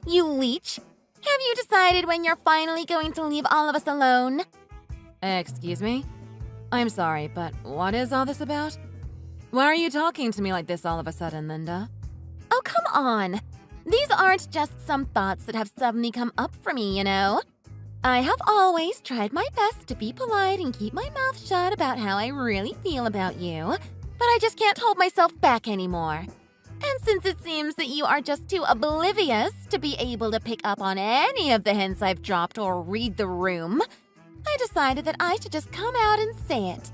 you leech! Have you decided when you're finally going to leave all of us alone? Excuse me? I'm sorry, but what is all this about? Why are you talking to me like this all of a sudden, Linda? Oh, come on! These aren't just some thoughts that have suddenly come up for me, you know? I have always tried my best to be polite and keep my mouth shut about how I really feel about you, but I just can't hold myself back anymore. And since it seems that you are just too oblivious to be able to pick up on any of the hints I've dropped or read the room, I decided that I should just come out and say it.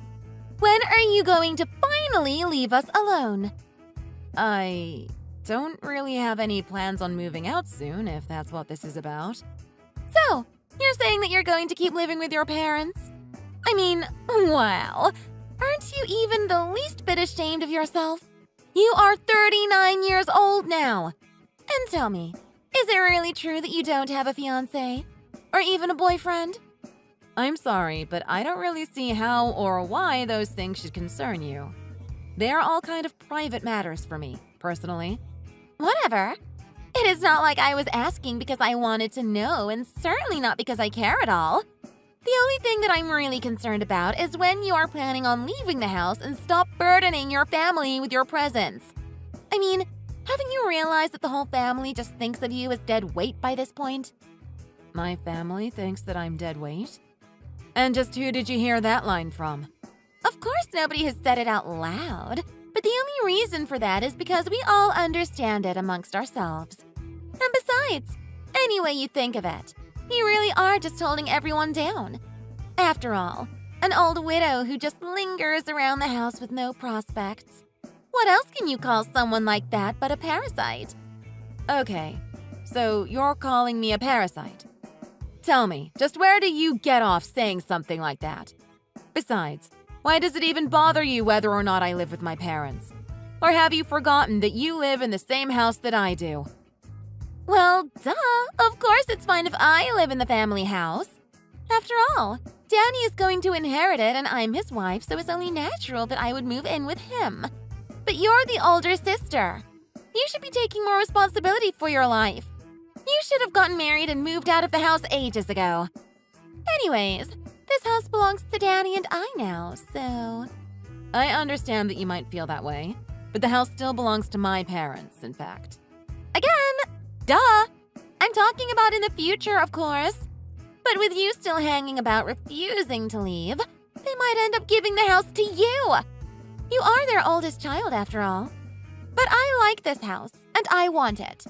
When are you going to finally leave us alone? I don't really have any plans on moving out soon, if that's what this is about. So, you're saying that you're going to keep living with your parents? I mean, wow. Aren't you even the least bit ashamed of yourself? You are 39 years old now. And tell me, is it really true that you don't have a fiancé? Or even a boyfriend? I'm sorry, but I don't really see how or why those things should concern you. They are all kind of private matters for me, personally. Whatever. It is not like I was asking because I wanted to know, and certainly not because I care at all. The only thing that I'm really concerned about is when you are planning on leaving the house and stop burdening your family with your presence. I mean, haven't you realized that the whole family just thinks of you as dead weight by this point? My family thinks that I'm dead weight? And just who did you hear that line from? Of course nobody has said it out loud, but the only reason for that is because we all understand it amongst ourselves. And besides, any way you think of it, you really are just holding everyone down. After all, an old widow who just lingers around the house with no prospects. What else can you call someone like that but a parasite? Okay, so you're calling me a parasite. Tell me, just where do you get off saying something like that? Besides, why does it even bother you whether or not I live with my parents? Or have you forgotten that you live in the same house that I do? Well, duh. Of course it's fine if I live in the family house. After all, Danny is going to inherit it and I'm his wife, so it's only natural that I would move in with him. But you're the older sister. You should be taking more responsibility for your life. You should have gotten married and moved out of the house ages ago. Anyways, this house belongs to Danny and I now, so... I understand that you might feel that way, but the house still belongs to my parents, in fact. Again, duh! I'm talking about in the future, of course. But with you still hanging about refusing to leave, they might end up giving the house to you. You are their oldest child, after all. But I like this house, and I want it.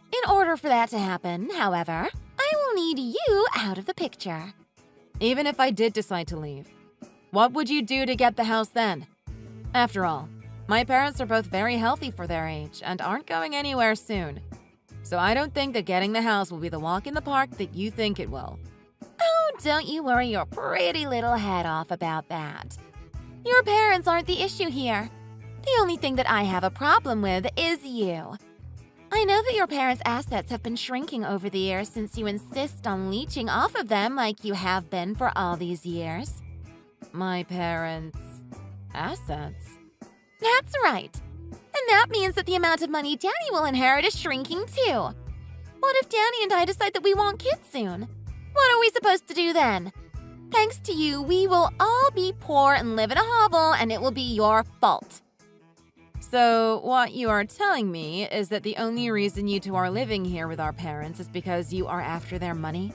In order for that to happen, however, I will need you out of the picture. Even if I did decide to leave, what would you do to get the house then? After all, my parents are both very healthy for their age and aren't going anywhere soon. So I don't think that getting the house will be the walk in the park that you think it will. Oh, don't you worry your pretty little head off about that. Your parents aren't the issue here. The only thing that I have a problem with is you. I know that your parents' assets have been shrinking over the years since you insist on leeching off of them like you have been for all these years. My parents' assets? That's right. And that means that the amount of money Danny will inherit is shrinking too. What if Danny and I decide that we want kids soon? What are we supposed to do then? Thanks to you, we will all be poor and live in a hovel, and it will be your fault. So, what you are telling me is that the only reason you two are living here with our parents is because you are after their money?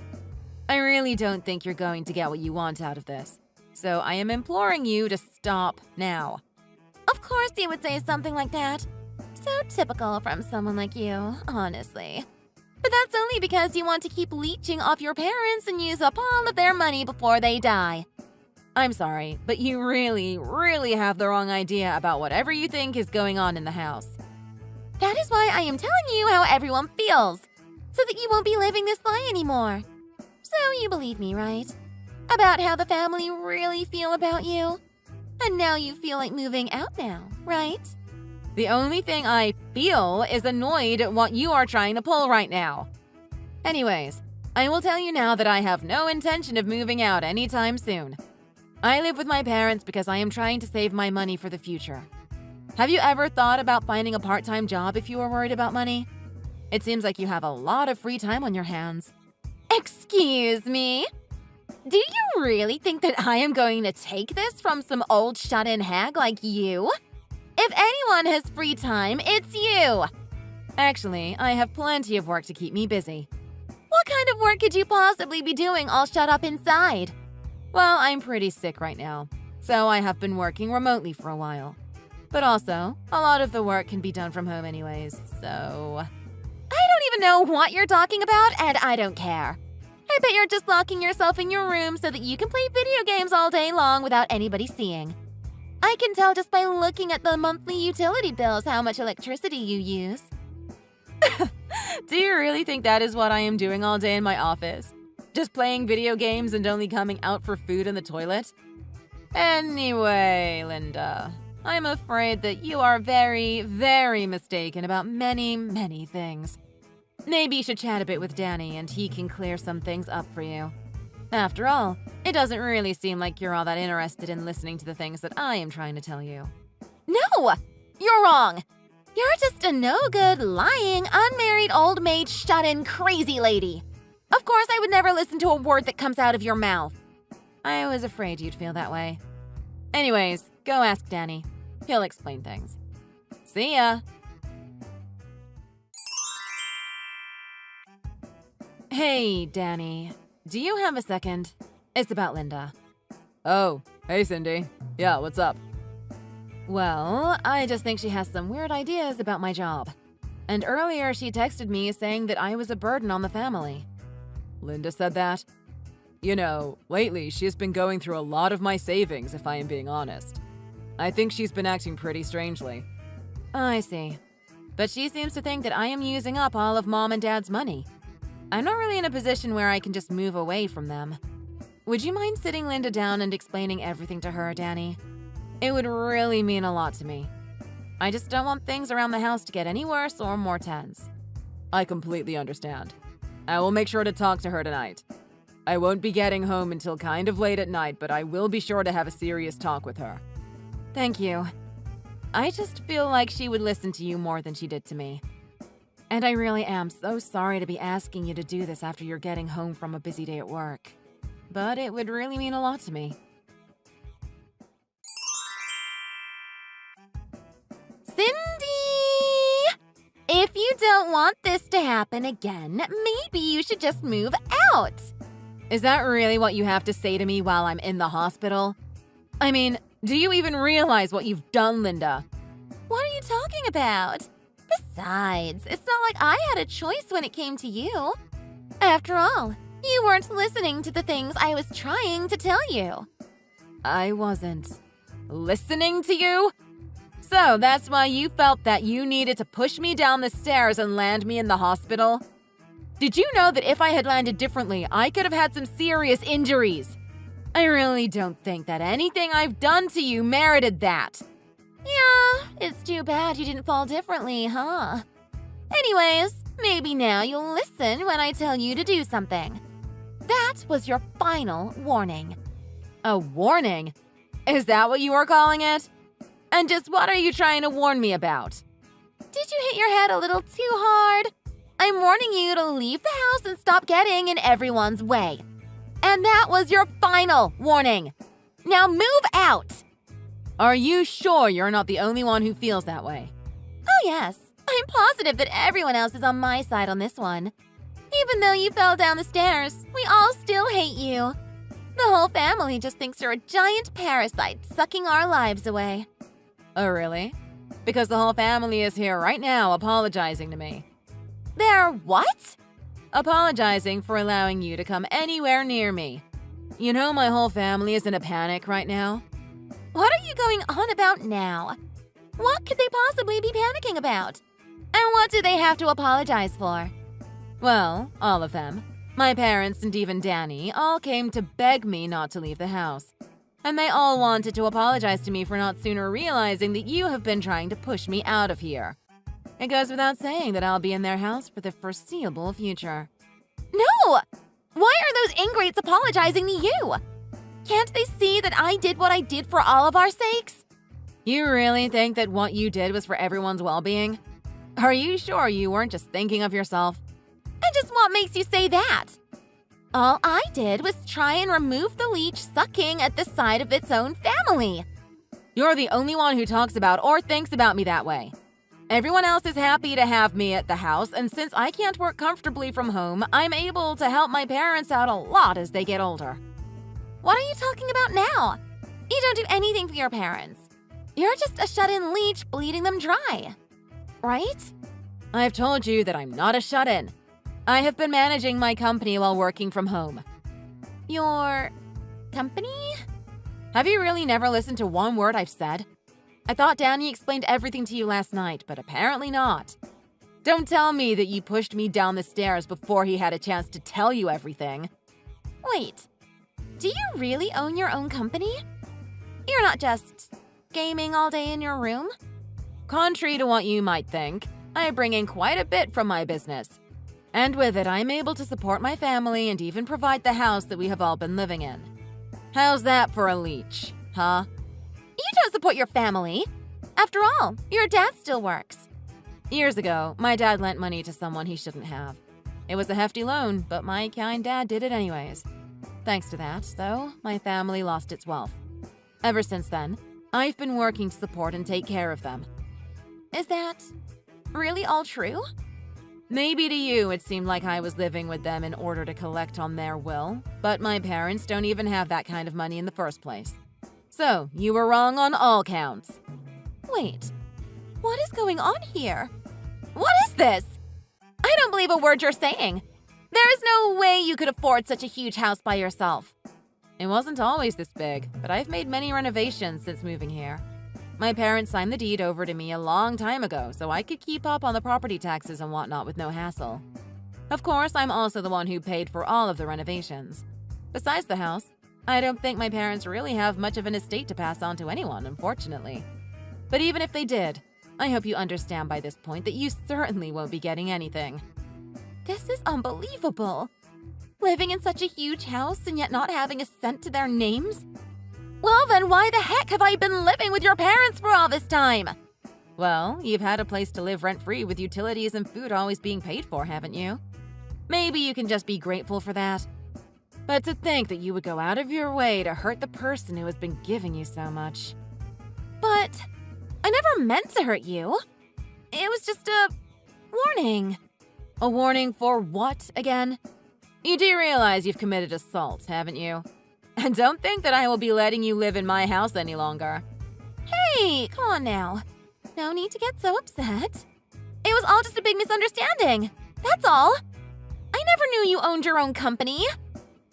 I really don't think you're going to get what you want out of this. So, I am imploring you to stop now. Of course you would say something like that. So typical from someone like you, honestly. But that's only because you want to keep leeching off your parents and use up all of their money before they die. I'm sorry, but you really have the wrong idea about whatever you think is going on in the house. That is why I am telling you how everyone feels, so that you won't be living this lie anymore. So you believe me, right? About how the family really feel about you? And now you feel like moving out now, right? The only thing I feel is annoyed at what you are trying to pull right now. Anyways, I will tell you now that I have no intention of moving out anytime soon. I live with my parents because I am trying to save my money for the future. Have you ever thought about finding a part-time job if you are worried about money? It seems like you have a lot of free time on your hands. Excuse me? Do you really think that I am going to take this from some old shut-in hag like you? If anyone has free time, it's you! Actually, I have plenty of work to keep me busy. What kind of work could you possibly be doing all shut up inside? Well, I'm pretty sick right now, so I have been working remotely for a while. But also, a lot of the work can be done from home anyways, so… I don't even know what you're talking about, and I don't care. I bet you're just locking yourself in your room so that you can play video games all day long without anybody seeing. I can tell just by looking at the monthly utility bills how much electricity you use. Do you really think that is what I am doing all day in my office? Just playing video games and only coming out for food in the toilet? Anyway, Linda, I'm afraid that you are very, very mistaken about many, many things. Maybe you should chat a bit with Danny and he can clear some things up for you. After all, it doesn't really seem like you're all that interested in listening to the things that I am trying to tell you. No! You're wrong! You're just a no-good, lying, unmarried, old maid, shut-in, crazy lady. Of course I would never listen to a word that comes out of your mouth. I was afraid you'd feel that way. Anyways, go ask Danny. He'll explain things. See ya! Hey, Danny. Do you have a second? It's about Linda. Oh, hey Cindy. Yeah, what's up? Well, I just think she has some weird ideas about my job. And earlier she texted me saying that I was a burden on the family. Linda said that? You know, lately she's been going through a lot of my savings, if I am being honest. I think she's been acting pretty strangely. I see. But she seems to think that I am using up all of Mom and Dad's money. I'm not really in a position where I can just move away from them. Would you mind sitting Linda down and explaining everything to her, Danny? It would really mean a lot to me. I just don't want things around the house to get any worse or more tense. I completely understand. I will make sure to talk to her tonight. I won't be getting home until kind of late at night, but I will be sure to have a serious talk with her. Thank you. I just feel like she would listen to you more than she did to me. And I really am so sorry to be asking you to do this after you're getting home from a busy day at work. But it would really mean a lot to me. Cindy! If you don't want this to happen again, maybe you should just move out. Is that really what you have to say to me while I'm in the hospital? I mean, do you even realize what you've done, Linda? What are you talking about? Besides, it's not like I had a choice when it came to you. After all, you weren't listening to the things I was trying to tell you. I wasn't listening to you? So that's why you felt that you needed to push me down the stairs and land me in the hospital? Did you know that if I had landed differently, I could have had some serious injuries? I really don't think that anything I've done to you merited that. Yeah, it's too bad you didn't fall differently, huh? Anyways, maybe now you'll listen when I tell you to do something. That was your final warning. A warning? Is that what you are calling it? And just what are you trying to warn me about? Did you hit your head a little too hard? I'm warning you to leave the house and stop getting in everyone's way. And that was your final warning. Now move out! Are you sure you're not the only one who feels that way? Oh yes, I'm positive that everyone else is on my side on this one. Even though you fell down the stairs, we all still hate you. The whole family just thinks you're a giant parasite sucking our lives away. Oh, really? Because the whole family is here right now apologizing to me. They're what? Apologizing for allowing you to come anywhere near me. You know my whole family is in a panic right now. What are you going on about now? What could they possibly be panicking about? And what do they have to apologize for? Well, all of them. My parents and even Danny all came to beg me not to leave the house. And they all wanted to apologize to me for not sooner realizing that you have been trying to push me out of here. It goes without saying that I'll be in their house for the foreseeable future. No! Why are those ingrates apologizing to you? Can't they see that I did what I did for all of our sakes? You really think that what you did was for everyone's well-being? Are you sure you weren't just thinking of yourself? And just what makes you say that? All I did was try and remove the leech sucking at the side of its own family. You're the only one who talks about or thinks about me that way. Everyone else is happy to have me at the house, and since I can't work comfortably from home, I'm able to help my parents out a lot as they get older. What are you talking about now? You don't do anything for your parents. You're just a shut-in leech bleeding them dry. Right? I've told you that I'm not a shut-in. I have been managing my company while working from home. Your company? Have you really never listened to one word I've said? I thought Danny explained everything to you last night, but apparently not. Don't tell me that you pushed me down the stairs before he had a chance to tell you everything. Wait, do you really own your own company? You're not just gaming all day in your room? Contrary to what you might think, I bring in quite a bit from my business. And with it, I'm able to support my family and even provide the house that we have all been living in. How's that for a leech, huh? You don't support your family. After all, your dad still works. Years ago, my dad lent money to someone he shouldn't have. It was a hefty loan, but my kind dad did it anyways. Thanks to that, though, my family lost its wealth. Ever since then, I've been working to support and take care of them. Is that really all true? Maybe to you it seemed like I was living with them in order to collect on their will, but my parents don't even have that kind of money in the first place. So, you were wrong on all counts. Wait, what is going on here? What is this? I don't believe a word you're saying. There is no way you could afford such a huge house by yourself. It wasn't always this big, but I've made many renovations since moving here. My parents signed the deed over to me a long time ago so I could keep up on the property taxes and whatnot with no hassle. Of course, I'm also the one who paid for all of the renovations. Besides the house, I don't think my parents really have much of an estate to pass on to anyone, unfortunately. But even if they did, I hope you understand by this point that you certainly won't be getting anything. This is unbelievable. Living in such a huge house and yet not having a cent to their names? Well, then why the heck have I been living with your parents for all this time? Well, you've had a place to live rent-free with utilities and food always being paid for, haven't you? Maybe you can just be grateful for that. But to think that you would go out of your way to hurt the person who has been giving you so much. But I never meant to hurt you. It was just a warning. A warning for what, again? You do realize you've committed assault, haven't you? And don't think that I will be letting you live in my house any longer. Hey, come on now. No need to get so upset. It was all just a big misunderstanding. That's all. I never knew you owned your own company.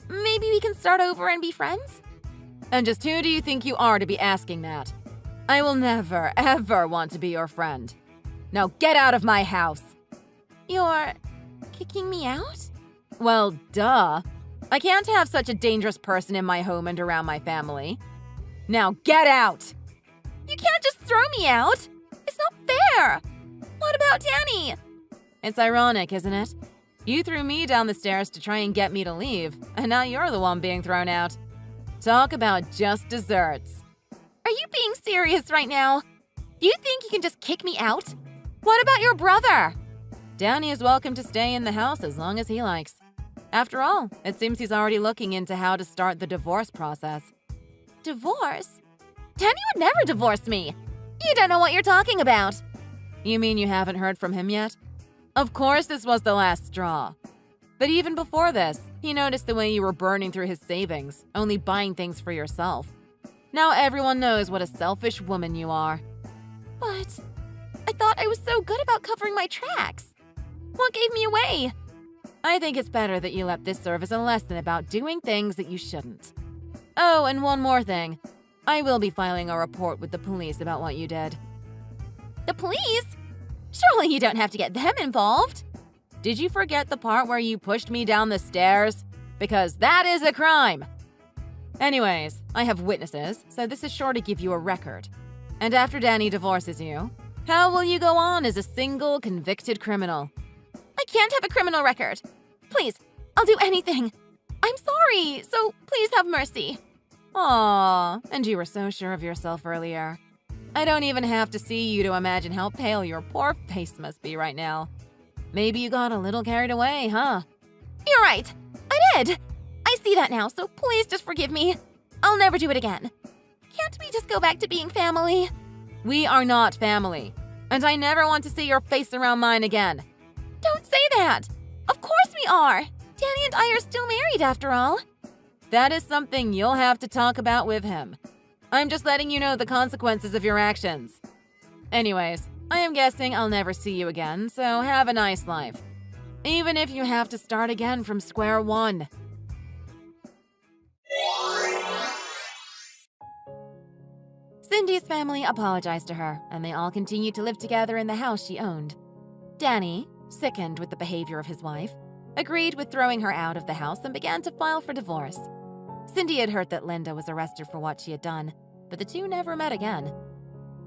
Maybe we can start over and be friends? And just who do you think you are to be asking that? I will never, ever want to be your friend. Now get out of my house. You're kicking me out? Well, duh. I can't have such a dangerous person in my home and around my family. Now get out! You can't just throw me out. It's not fair. What about Danny? It's ironic, isn't it? You threw me down the stairs to try and get me to leave, and now you're the one being thrown out. Talk about just desserts. Are you being serious right now? Do you think you can just kick me out? What about your brother? Danny is welcome to stay in the house as long as he likes. After all, it seems he's already looking into how to start the divorce process. Divorce? Danny would never divorce me. You don't know what you're talking about. You mean you haven't heard from him yet? Of course this was the last straw. But even before this, he noticed the way you were burning through his savings, only buying things for yourself. Now everyone knows what a selfish woman you are. But I thought I was so good about covering my tracks. What gave me away? I think it's better that you let this serve as a lesson about doing things that you shouldn't. Oh, and one more thing. I will be filing a report with the police about what you did. The police? Surely you don't have to get them involved. Did you forget the part where you pushed me down the stairs? Because that is a crime. Anyways, I have witnesses, so this is sure to give you a record. And after Danny divorces you, how will you go on as a single convicted criminal? I can't have a criminal record. Please, I'll do anything. I'm sorry, so please have mercy. Aww, and you were so sure of yourself earlier. I don't even have to see you to imagine how pale your poor face must be right now. Maybe you got a little carried away, huh? You're right. I did. I see that now, so please just forgive me. I'll never do it again. Can't we just go back to being family? We are not family, and I never want to see your face around mine again. Don't say that. Of course we are. Danny and I are still married after all. That is something you'll have to talk about with him. I'm just letting you know the consequences of your actions. Anyways, I am guessing I'll never see you again, so have a nice life. Even if you have to start again from square one. Cindy's family apologized to her, and they all continued to live together in the house she owned. Danny, sickened with the behavior of his wife, agreed with throwing her out of the house and began to file for divorce. Cindy had heard that Linda was arrested for what she had done, but the two never met again.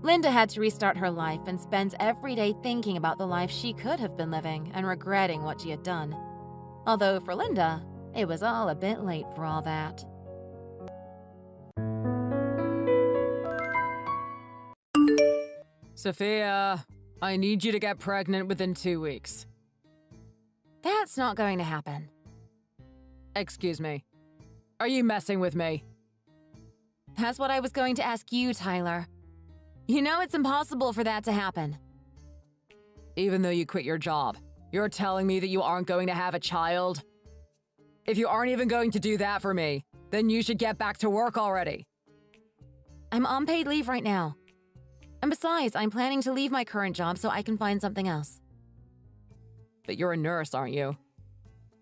Linda had to restart her life and spend every day thinking about the life she could have been living and regretting what she had done. Although for Linda, it was all a bit late for all that. Sophia, I need you to get pregnant within 2 weeks. That's not going to happen. Excuse me. Are you messing with me? That's what I was going to ask you, Tyler. You know it's impossible for that to happen. Even though you quit your job, you're telling me that you aren't going to have a child? If you aren't even going to do that for me, then you should get back to work already. I'm on paid leave right now. And besides, I'm planning to leave my current job so I can find something else. But you're a nurse, aren't you?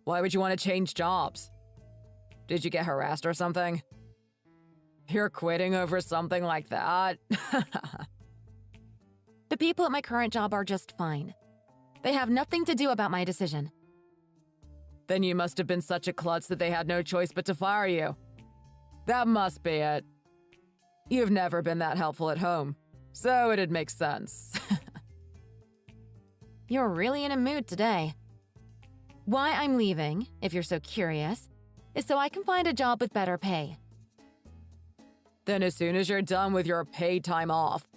Why would you want to change jobs? Did you get harassed or something? You're quitting over something like that? The people at my current job are just fine. They have nothing to do about my decision. Then you must have been such a klutz that they had no choice but to fire you. That must be it. You've never been that helpful at home, so it'd make sense. You're really in a mood today. Why I'm leaving, if you're so curious, is so I can find a job with better pay. Then as soon as you're done with your paid time off,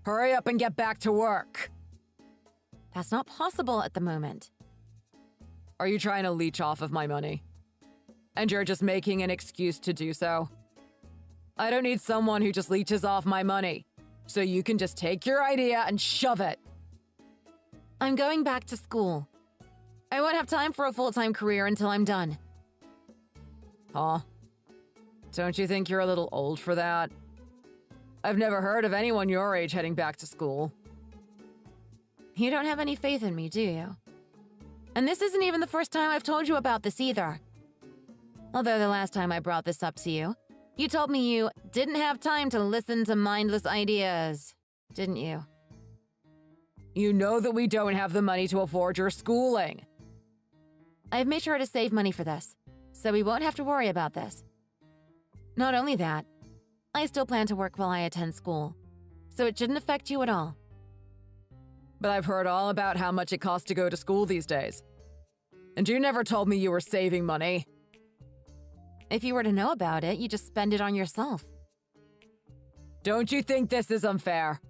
hurry up and get back to work. That's not possible at the moment. Are you trying to leech off of my money? And you're just making an excuse to do so? I don't need someone who just leeches off my money, so you can just take your idea and shove it. I'm going back to school. I won't have time for a full-time career until I'm done. Huh? Don't you think you're a little old for that? I've never heard of anyone your age heading back to school. You don't have any faith in me, do you? And this isn't even the first time I've told you about this either. Although the last time I brought this up to you, you told me you didn't have time to listen to mindless ideas, didn't you? You know that we don't have the money to afford your schooling. I've made sure to save money for this, so we won't have to worry about this. Not only that, I still plan to work while I attend school, so it shouldn't affect you at all. But I've heard all about how much it costs to go to school these days. And you never told me you were saving money. If you were to know about it, you just spend it on yourself. Don't you think this is unfair?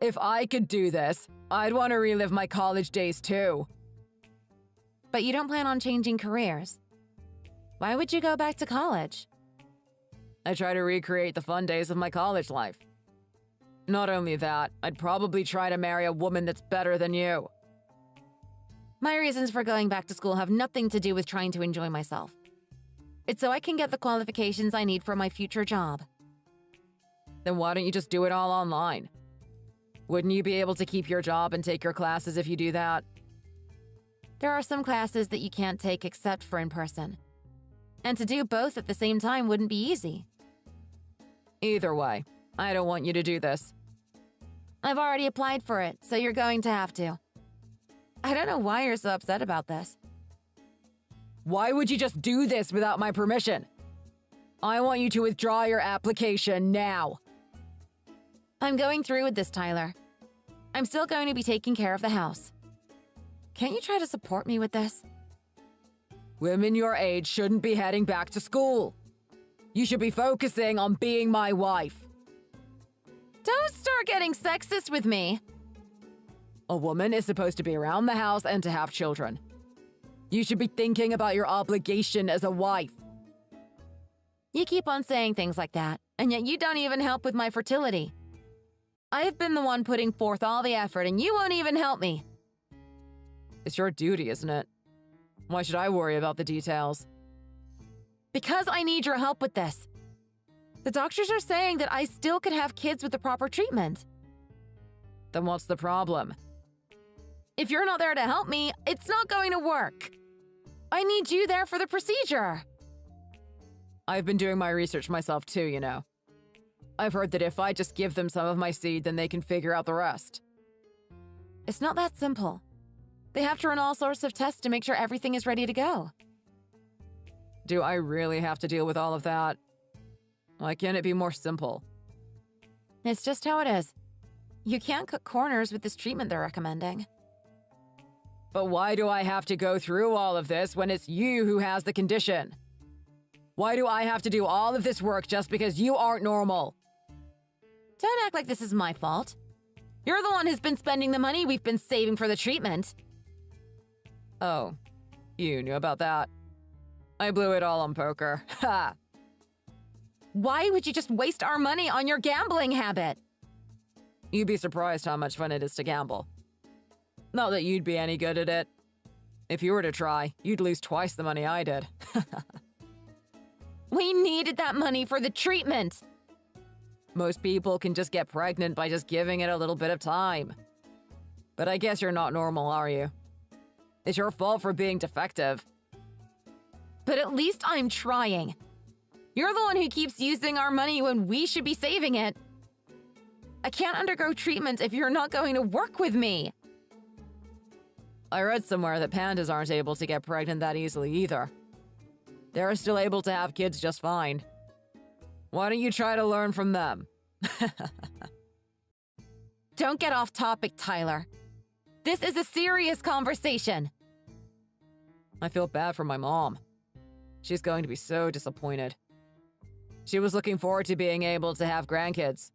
If I could do this, I'd want to relive my college days too. But you don't plan on changing careers. Why would you go back to college? I try to recreate the fun days of my college life. Not only that, I'd probably try to marry a woman that's better than you. My reasons for going back to school have nothing to do with trying to enjoy myself. It's so I can get the qualifications I need for my future job. Then why don't you just do it all online? Wouldn't you be able to keep your job and take your classes if you do that? There are some classes that you can't take except for in person. And to do both at the same time wouldn't be easy. Either way, I don't want you to do this. I've already applied for it, so you're going to have to. I don't know why you're so upset about this. Why would you just do this without my permission? I want you to withdraw your application now. I'm going through with this, Tyler. I'm still going to be taking care of the house. Can't you try to support me with this? Women your age shouldn't be heading back to school. You should be focusing on being my wife. Don't start getting sexist with me. A woman is supposed to be around the house and to have children. You should be thinking about your obligation as a wife. You keep on saying things like that, and yet you don't even help with my fertility. I've been the one putting forth all the effort, and you won't even help me. It's your duty, isn't it? Why should I worry about the details? Because I need your help with this. The doctors are saying that I still could have kids with the proper treatment. Then what's the problem? If you're not there to help me, it's not going to work. I need you there for the procedure. I've been doing my research myself too, you know. I've heard that if I just give them some of my seed, then they can figure out the rest. It's not that simple. They have to run all sorts of tests to make sure everything is ready to go. Do I really have to deal with all of that? Why can't it be more simple? It's just how it is. You can't cut corners with this treatment they're recommending. But why do I have to go through all of this when it's you who has the condition? Why do I have to do all of this work just because you aren't normal? Don't act like this is my fault. You're the one who's been spending the money we've been saving for the treatment. Oh, you knew about that. I blew it all on poker. Ha! Why would you just waste our money on your gambling habit? You'd be surprised how much fun it is to gamble. Not that you'd be any good at it. If you were to try, you'd lose twice the money I did. We needed that money for the treatment. Most people can just get pregnant by just giving it a little bit of time. But I guess you're not normal, are you? It's your fault for being defective. But at least I'm trying. You're the one who keeps using our money when we should be saving it. I can't undergo treatment if you're not going to work with me. I read somewhere that pandas aren't able to get pregnant that easily either. They're still able to have kids just fine. Why don't you try to learn from them? Don't get off topic, Tyler. This is a serious conversation. I feel bad for my mom. She's going to be so disappointed. She was looking forward to being able to have grandkids.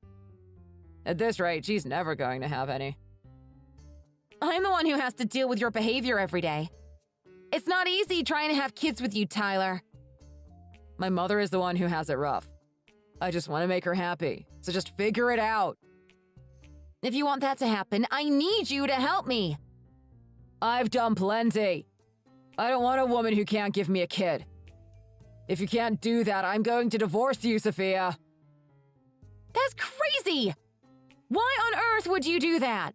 At this rate, she's never going to have any. I'm the one who has to deal with your behavior every day. It's not easy trying to have kids with you, Tyler. My mother is the one who has it rough. I just want to make her happy, so just figure it out. If you want that to happen, I need you to help me. I've done plenty. I don't want a woman who can't give me a kid. If you can't do that, I'm going to divorce you, Sophia. That's crazy! Why on earth would you do that?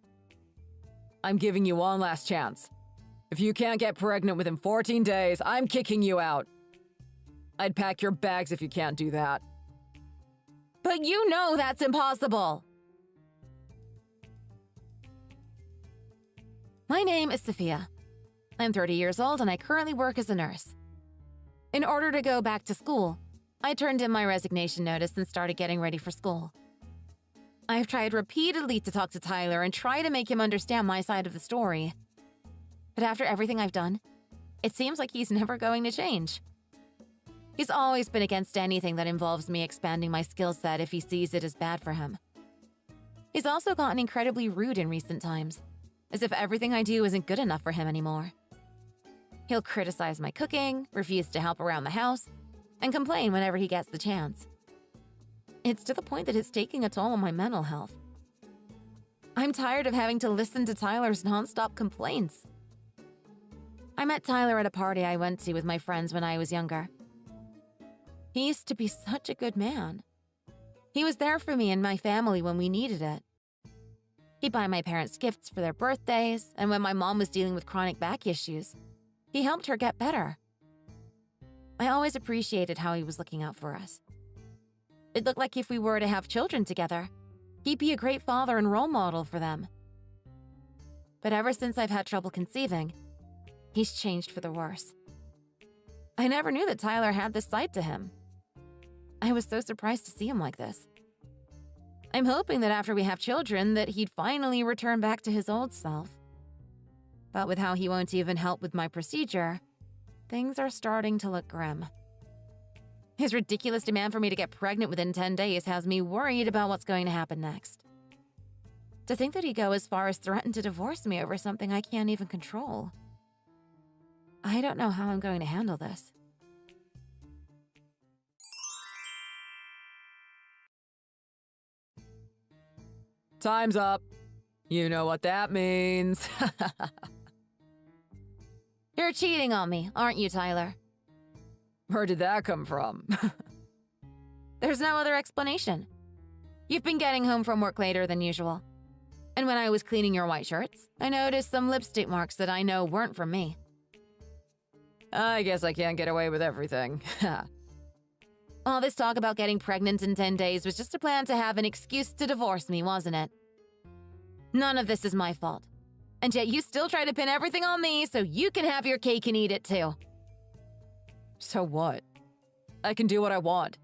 I'm giving you one last chance. If you can't get pregnant within 14 days, I'm kicking you out. I'd pack your bags if you can't do that. But you know that's impossible. My name is Sophia. I'm 30 years old and I currently work as a nurse. In order to go back to school, I turned in my resignation notice and started getting ready for school. I've tried repeatedly to talk to Tyler and try to make him understand my side of the story. But after everything I've done, it seems like he's never going to change. He's always been against anything that involves me expanding my skill set if he sees it as bad for him. He's also gotten incredibly rude in recent times, as if everything I do isn't good enough for him anymore. He'll criticize my cooking, refuse to help around the house, and complain whenever he gets the chance. It's to the point that it's taking a toll on my mental health. I'm tired of having to listen to Tyler's nonstop complaints. I met Tyler at a party I went to with my friends when I was younger. He used to be such a good man. He was there for me and my family when we needed it. He'd buy my parents gifts for their birthdays, and when my mom was dealing with chronic back issues, he helped her get better. I always appreciated how he was looking out for us. It looked like if we were to have children together, he'd be a great father and role model for them. But ever since I've had trouble conceiving, he's changed for the worse. I never knew that Tyler had this side to him. I was so surprised to see him like this. I'm hoping that after we have children that he'd finally return back to his old self. But with how he won't even help with my procedure, things are starting to look grim. His ridiculous demand for me to get pregnant within 10 days has me worried about what's going to happen next. To think that he'd go as far as threaten to divorce me over something I can't even control. I don't know how I'm going to handle this. Time's up. You know what that means. You're cheating on me, aren't you, Tyler? Where did that come from? There's no other explanation. You've been getting home from work later than usual. And when I was cleaning your white shirts, I noticed some lipstick marks that I know weren't from me. I guess I can't get away with everything. All this talk about getting pregnant in 10 days was just a plan to have an excuse to divorce me, wasn't it? None of this is my fault. And yet you still try to pin everything on me so you can have your cake and eat it too. So what? I can do what I want.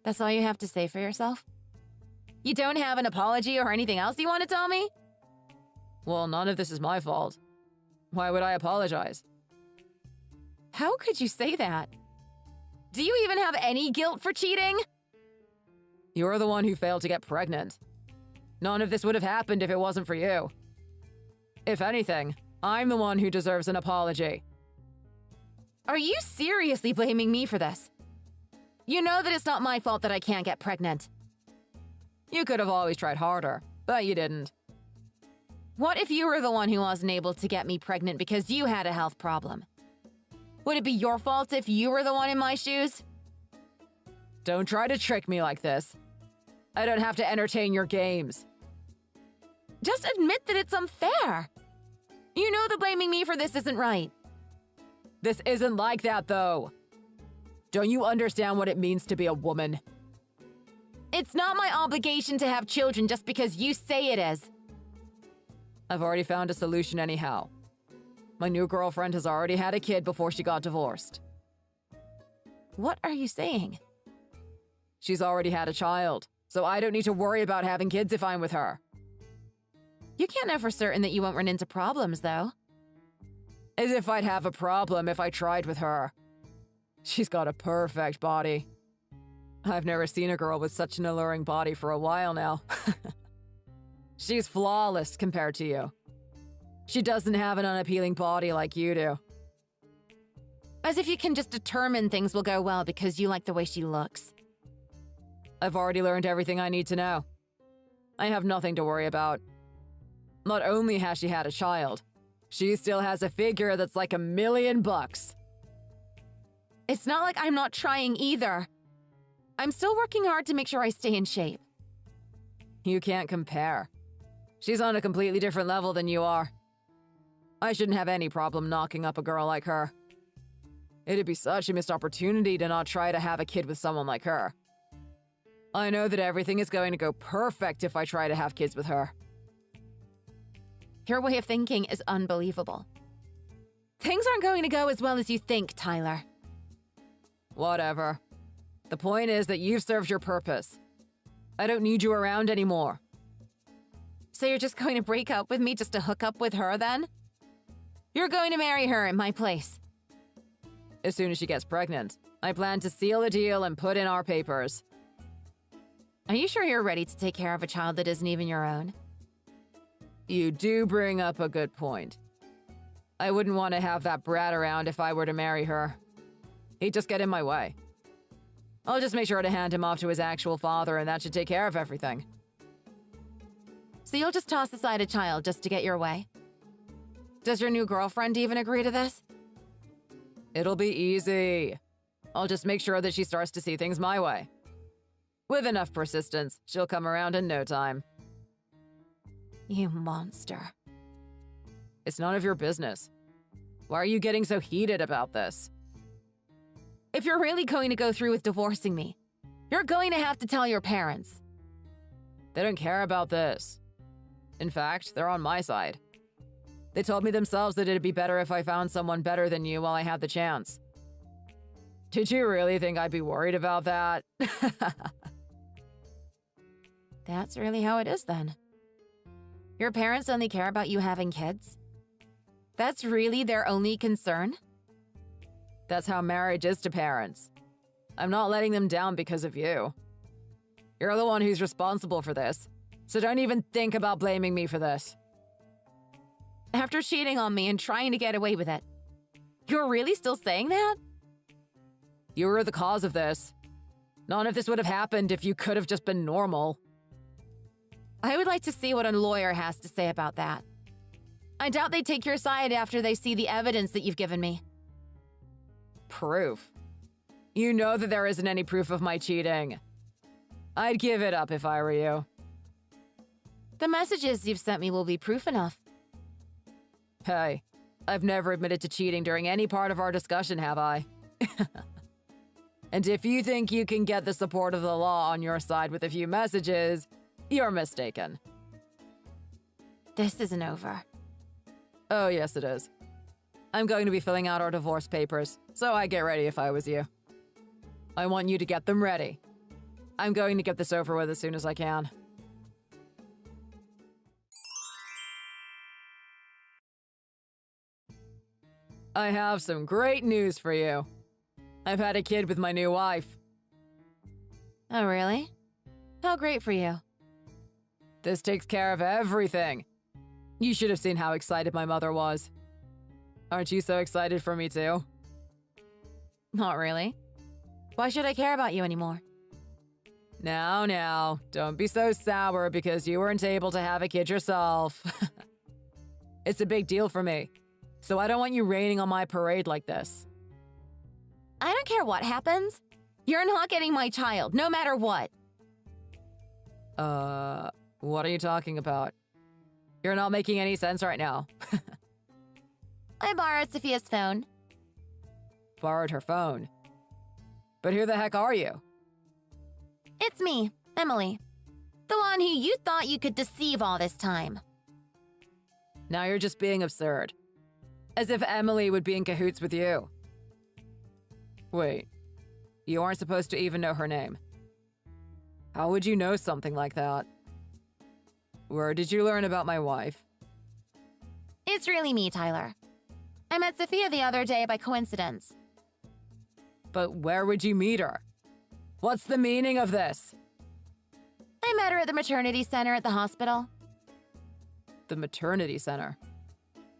That's all you have to say for yourself? You don't have an apology or anything else you want to tell me? Well, none of this is my fault. Why would I apologize? How could you say that? Do you even have any guilt for cheating? You're the one who failed to get pregnant. None of this would have happened if it wasn't for you. If anything, I'm the one who deserves an apology. Are you seriously blaming me for this? You know that it's not my fault that I can't get pregnant. You could have always tried harder, but you didn't. What if you were the one who wasn't able to get me pregnant because you had a health problem? Would it be your fault if you were the one in my shoes? Don't try to trick me like this. I don't have to entertain your games. Just admit that it's unfair. You know that blaming me for this isn't right. This isn't like that, though. Don't you understand what it means to be a woman? It's not my obligation to have children just because you say it is. I've already found a solution anyhow. My new girlfriend has already had a kid before she got divorced. What are you saying? She's already had a child, so I don't need to worry about having kids if I'm with her. You can't know for certain that you won't run into problems, though. As if I'd have a problem if I tried with her. She's got a perfect body. I've never seen a girl with such an alluring body for a while now. She's flawless compared to you. She doesn't have an unappealing body like you do. As if you can just determine things will go well because you like the way she looks. I've already learned everything I need to know. I have nothing to worry about. Not only has she had a child, she still has a figure that's like $1,000,000. It's not like I'm not trying either. I'm still working hard to make sure I stay in shape. You can't compare. She's on a completely different level than you are. I shouldn't have any problem knocking up a girl like her. It'd be such a missed opportunity to not try to have a kid with someone like her. I know that everything is going to go perfect if I try to have kids with her. Your way of thinking is unbelievable. Things aren't going to go as well as you think, Tyler. Whatever. The point is that you've served your purpose. I don't need you around anymore. So you're just going to break up with me just to hook up with her then? You're going to marry her in my place. As soon as she gets pregnant, I plan to seal the deal and put in our papers. Are you sure you're ready to take care of a child that isn't even your own? You do bring up a good point. I wouldn't want to have that brat around if I were to marry her. He'd just get in my way. I'll just make sure to hand him off to his actual father, and that should take care of everything. So you'll just toss aside a child just to get your way? Does your new girlfriend even agree to this? It'll be easy. I'll just make sure that she starts to see things my way. With enough persistence, she'll come around in no time. You monster. It's none of your business. Why are you getting so heated about this? If you're really going to go through with divorcing me, you're going to have to tell your parents. They don't care about this. In fact, they're on my side. They told me themselves that it'd be better if I found someone better than you while I had the chance. Did you really think I'd be worried about that? That's really how it is then. Your parents only care about you having kids? That's really their only concern? That's how marriage is to parents. I'm not letting them down because of you. You're the one who's responsible for this, so don't even think about blaming me for this. After cheating on me and trying to get away with it. You're really still saying that? You were the cause of this. None of this would have happened if you could have just been normal. I would like to see what a lawyer has to say about that. I doubt they take your side after they see the evidence that you've given me. Proof? You know that there isn't any proof of my cheating. I'd give it up if I were you. The messages you've sent me will be proof enough. Hey, I've never admitted to cheating during any part of our discussion, have I? And if you think you can get the support of the law on your side with a few messages, you're mistaken. This isn't over. Oh, yes, it is. I'm going to be filling out our divorce papers, so I'd get ready if I was you. I want you to get them ready. I'm going to get this over with as soon as I can. I have some great news for you. I've had a kid with my new wife. Oh, really? How great for you. This takes care of everything. You should have seen how excited my mother was. Aren't you so excited for me too? Not really. Why should I care about you anymore? Now, don't be so sour because you weren't able to have a kid yourself. It's a big deal for me, so I don't want you raining on my parade like this. I don't care what happens. You're not getting my child, no matter what. What are you talking about? You're not making any sense right now. I borrowed Sophia's phone. Borrowed her phone. But who the heck are you? It's me, Emily. The one who you thought you could deceive all this time. Now you're just being absurd. As if Emily would be in cahoots with you. Wait, you aren't supposed to even know her name. How would you know something like that? Where did you learn about my wife? It's really me, Tyler. I met Sophia the other day by coincidence. But where would you meet her? What's the meaning of this? I met her at the maternity center at the hospital. The maternity center?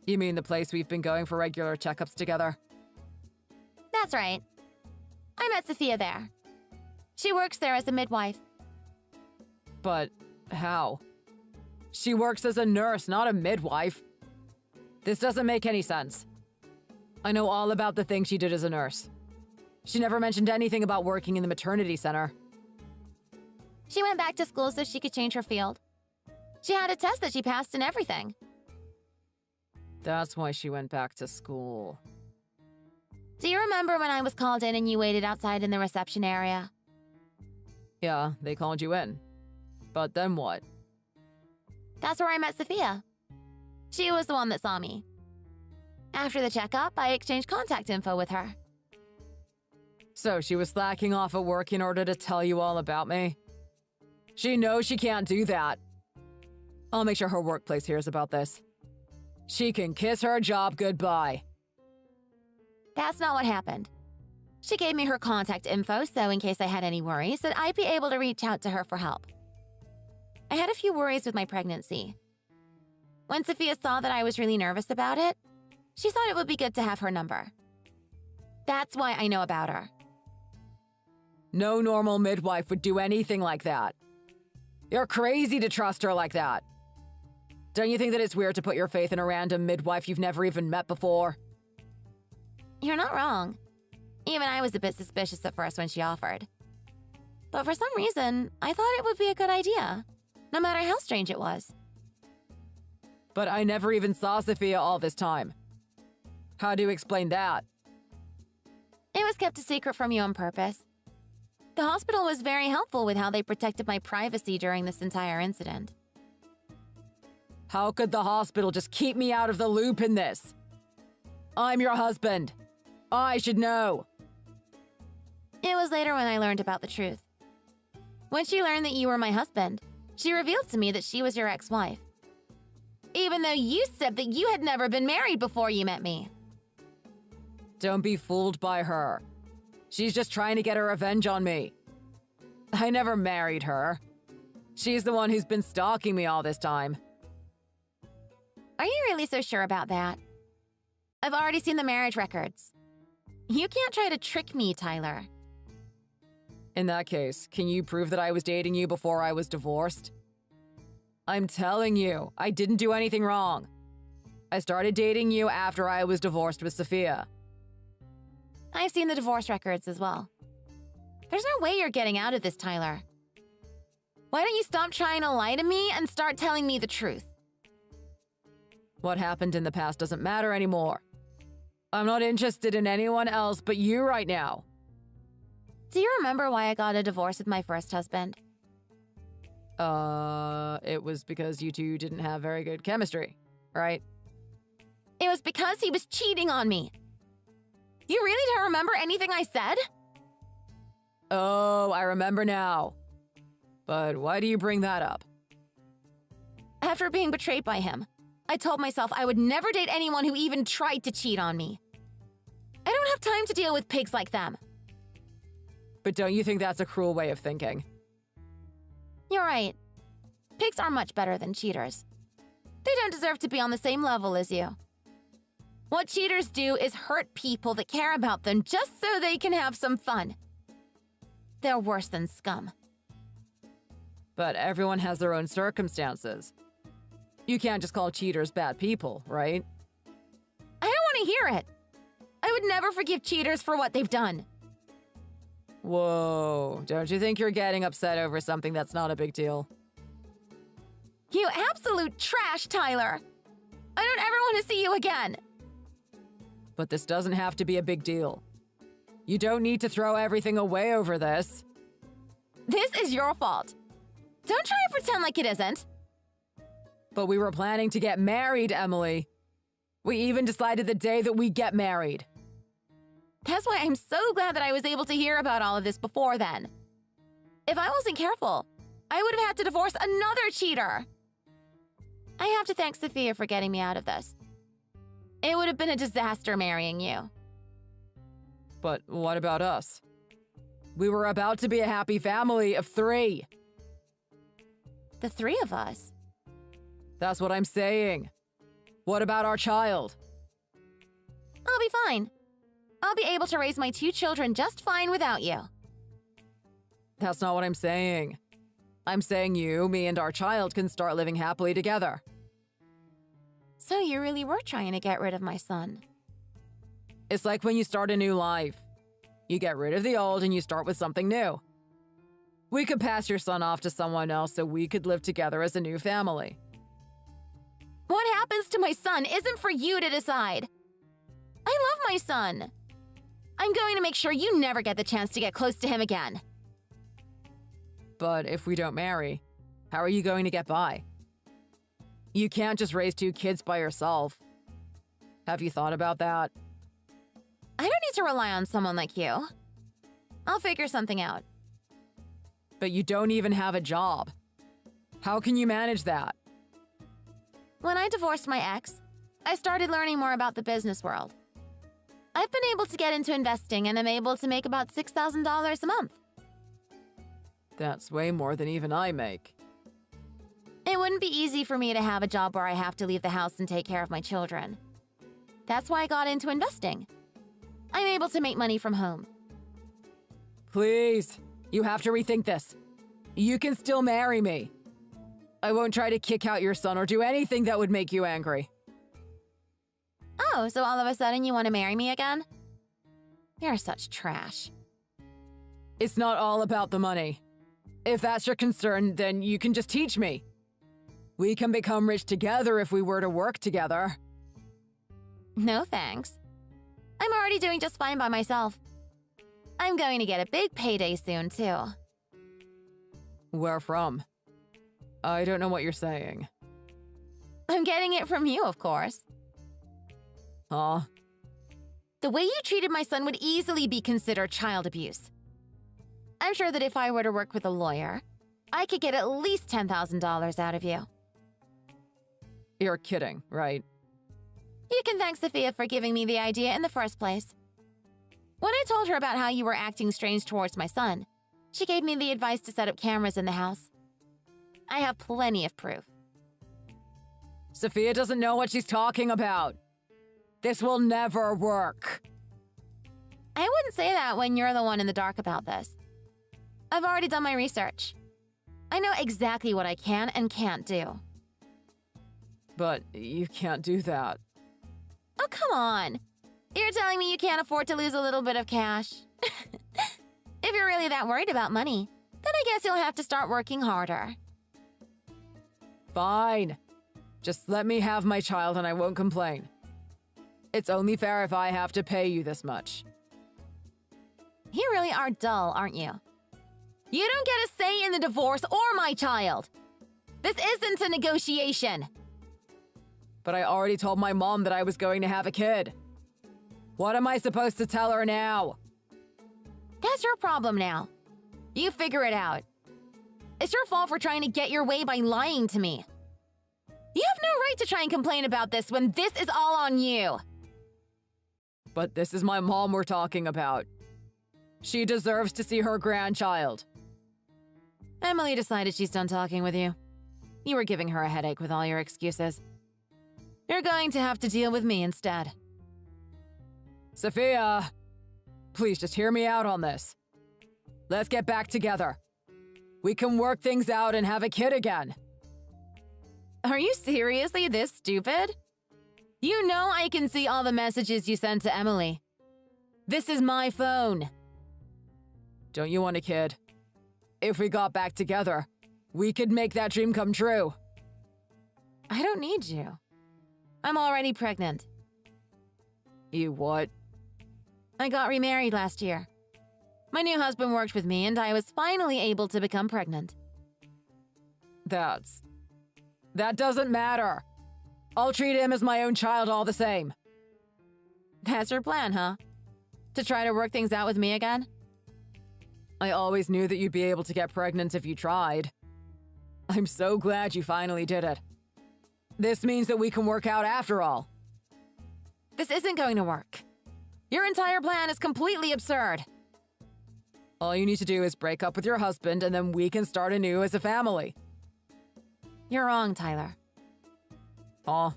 You mean the place we've been going for regular checkups together? That's right. I met Sophia there. She works there as a midwife. But how? She works as a nurse, not a midwife. This doesn't make any sense. I know all about the things she did as a nurse. She never mentioned anything about working in the maternity center. She went back to school so she could change her field. She had a test that she passed and everything. That's why she went back to school. Do you remember when I was called in and you waited outside in the reception area? Yeah, they called you in. But then what? That's where I met Sophia. She was the one that saw me. After the checkup, I exchanged contact info with her. So she was slacking off at work in order to tell you all about me? She knows she can't do that. I'll make sure her workplace hears about this. She can kiss her job goodbye. That's not what happened. She gave me her contact info so in case I had any worries that I'd be able to reach out to her for help. I had a few worries with my pregnancy. When Sophia saw that I was really nervous about it, she thought it would be good to have her number. That's why I know about her. No normal midwife would do anything like that. You're crazy to trust her like that. Don't you think that it's weird to put your faith in a random midwife you've never even met before? You're not wrong. Even I was a bit suspicious at first when she offered. But for some reason, I thought it would be a good idea, no matter how strange it was. But I never even saw Sophia all this time. How do you explain that? It was kept a secret from you on purpose. The hospital was very helpful with how they protected my privacy during this entire incident. How could the hospital just keep me out of the loop in this? I'm your husband. I should know. It was later when I learned about the truth. When she learned that you were my husband, she revealed to me that she was your ex-wife. Even though you said that you had never been married before you met me. Don't be fooled by her. She's just trying to get her revenge on me. I never married her. She's the one who's been stalking me all this time. Are you really so sure about that? I've already seen the marriage records. You can't try to trick me, Tyler. In that case, can you prove that I was dating you before I was divorced? I'm telling you, I didn't do anything wrong. I started dating you after I was divorced with Sophia. I've seen the divorce records as well. There's no way you're getting out of this, Tyler. Why don't you stop trying to lie to me and start telling me the truth? What happened in the past doesn't matter anymore. I'm not interested in anyone else but you right now. Do you remember why I got a divorce with my first husband? It was because you two didn't have very good chemistry, right? It was because he was cheating on me. You really don't remember anything I said? Oh, I remember now. But why do you bring that up? After being betrayed by him, I told myself I would never date anyone who even tried to cheat on me. I don't have time to deal with pigs like them. But don't you think that's a cruel way of thinking? You're right. Pigs are much better than cheaters. They don't deserve to be on the same level as you. What cheaters do is hurt people that care about them just so they can have some fun. They're worse than scum. But everyone has their own circumstances. You can't just call cheaters bad people, right? I don't want to hear it. I would never forgive cheaters for what they've done. Whoa, don't you think you're getting upset over something that's not a big deal? You absolute trash, Tyler. I don't ever want to see you again. But this doesn't have to be a big deal. You don't need to throw everything away over this. This is your fault. Don't try and pretend like it isn't. But we were planning to get married, Emily. We even decided the day that we get married. That's why I'm so glad that I was able to hear about all of this before then. If I wasn't careful, I would have had to divorce another cheater. I have to thank Sophia for getting me out of this. It would have been a disaster marrying you. But what about us? We were about to be a happy family of 3. The 3 of us. That's what I'm saying. What about our child? I'll be fine. I'll be able to raise my 2 children just fine without you. That's not what I'm saying. I'm saying you, me, and our child can start living happily together. So you really were trying to get rid of my son. It's like when you start a new life. You get rid of the old and you start with something new. We could pass your son off to someone else so we could live together as a new family. What happens to my son isn't for you to decide. I love my son. I'm going to make sure you never get the chance to get close to him again. But if we don't marry, how are you going to get by? You can't just raise 2 kids by yourself. Have you thought about that? I don't need to rely on someone like you. I'll figure something out. But you don't even have a job. How can you manage that? When I divorced my ex, I started learning more about the business world. I've been able to get into investing and I'm able to make about $6,000 a month. That's way more than even I make. It wouldn't be easy for me to have a job where I have to leave the house and take care of my children. That's why I got into investing. I'm able to make money from home. Please, you have to rethink this. You can still marry me. I won't try to kick out your son or do anything that would make you angry. Oh, so all of a sudden you want to marry me again? You're such trash. It's not all about the money. If that's your concern, then you can just teach me. We can become rich together if we were to work together. No thanks. I'm already doing just fine by myself. I'm going to get a big payday soon, too. Where from? I don't know what you're saying. I'm getting it from you, of course. Huh? The way you treated my son would easily be considered child abuse. I'm sure that if I were to work with a lawyer, I could get at least $10,000 out of you. You're kidding, right? You can thank Sophia for giving me the idea in the first place. When I told her about how you were acting strange towards my son, she gave me the advice to set up cameras in the house. I have plenty of proof. Sophia doesn't know what she's talking about. This will never work. I wouldn't say that when you're the one in the dark about this. I've already done my research. I know exactly what I can and can't do. But you can't do that. Oh, come on. You're telling me you can't afford to lose a little bit of cash? If you're really that worried about money, then I guess you'll have to start working harder. Fine. Just let me have my child and I won't complain. It's only fair if I have to pay you this much. You really are dull, aren't you? You don't get a say in the divorce or my child. This isn't a negotiation. But I already told my mom that I was going to have a kid. What am I supposed to tell her now? That's your problem now. You figure it out. It's your fault for trying to get your way by lying to me. You have no right to try and complain about this when this is all on you. But this is my mom we're talking about. She deserves to see her grandchild. Emily decided she's done talking with you. You were giving her a headache with all your excuses. You're going to have to deal with me instead. Sophia, please just hear me out on this. Let's get back together. We can work things out and have a kid again. Are you seriously this stupid? You know I can see all the messages you sent to Emily. This is my phone. Don't you want a kid? If we got back together, we could make that dream come true. I don't need you. I'm already pregnant. You what? I got remarried last year. My new husband worked with me and I was finally able to become pregnant. That doesn't matter. I'll treat him as my own child all the same. That's your plan, huh? To try to work things out with me again? I always knew that you'd be able to get pregnant if you tried. I'm so glad you finally did it. This means that we can work out after all. This isn't going to work. Your entire plan is completely absurd. All you need to do is break up with your husband and then we can start anew as a family. You're wrong, Tyler. Aw.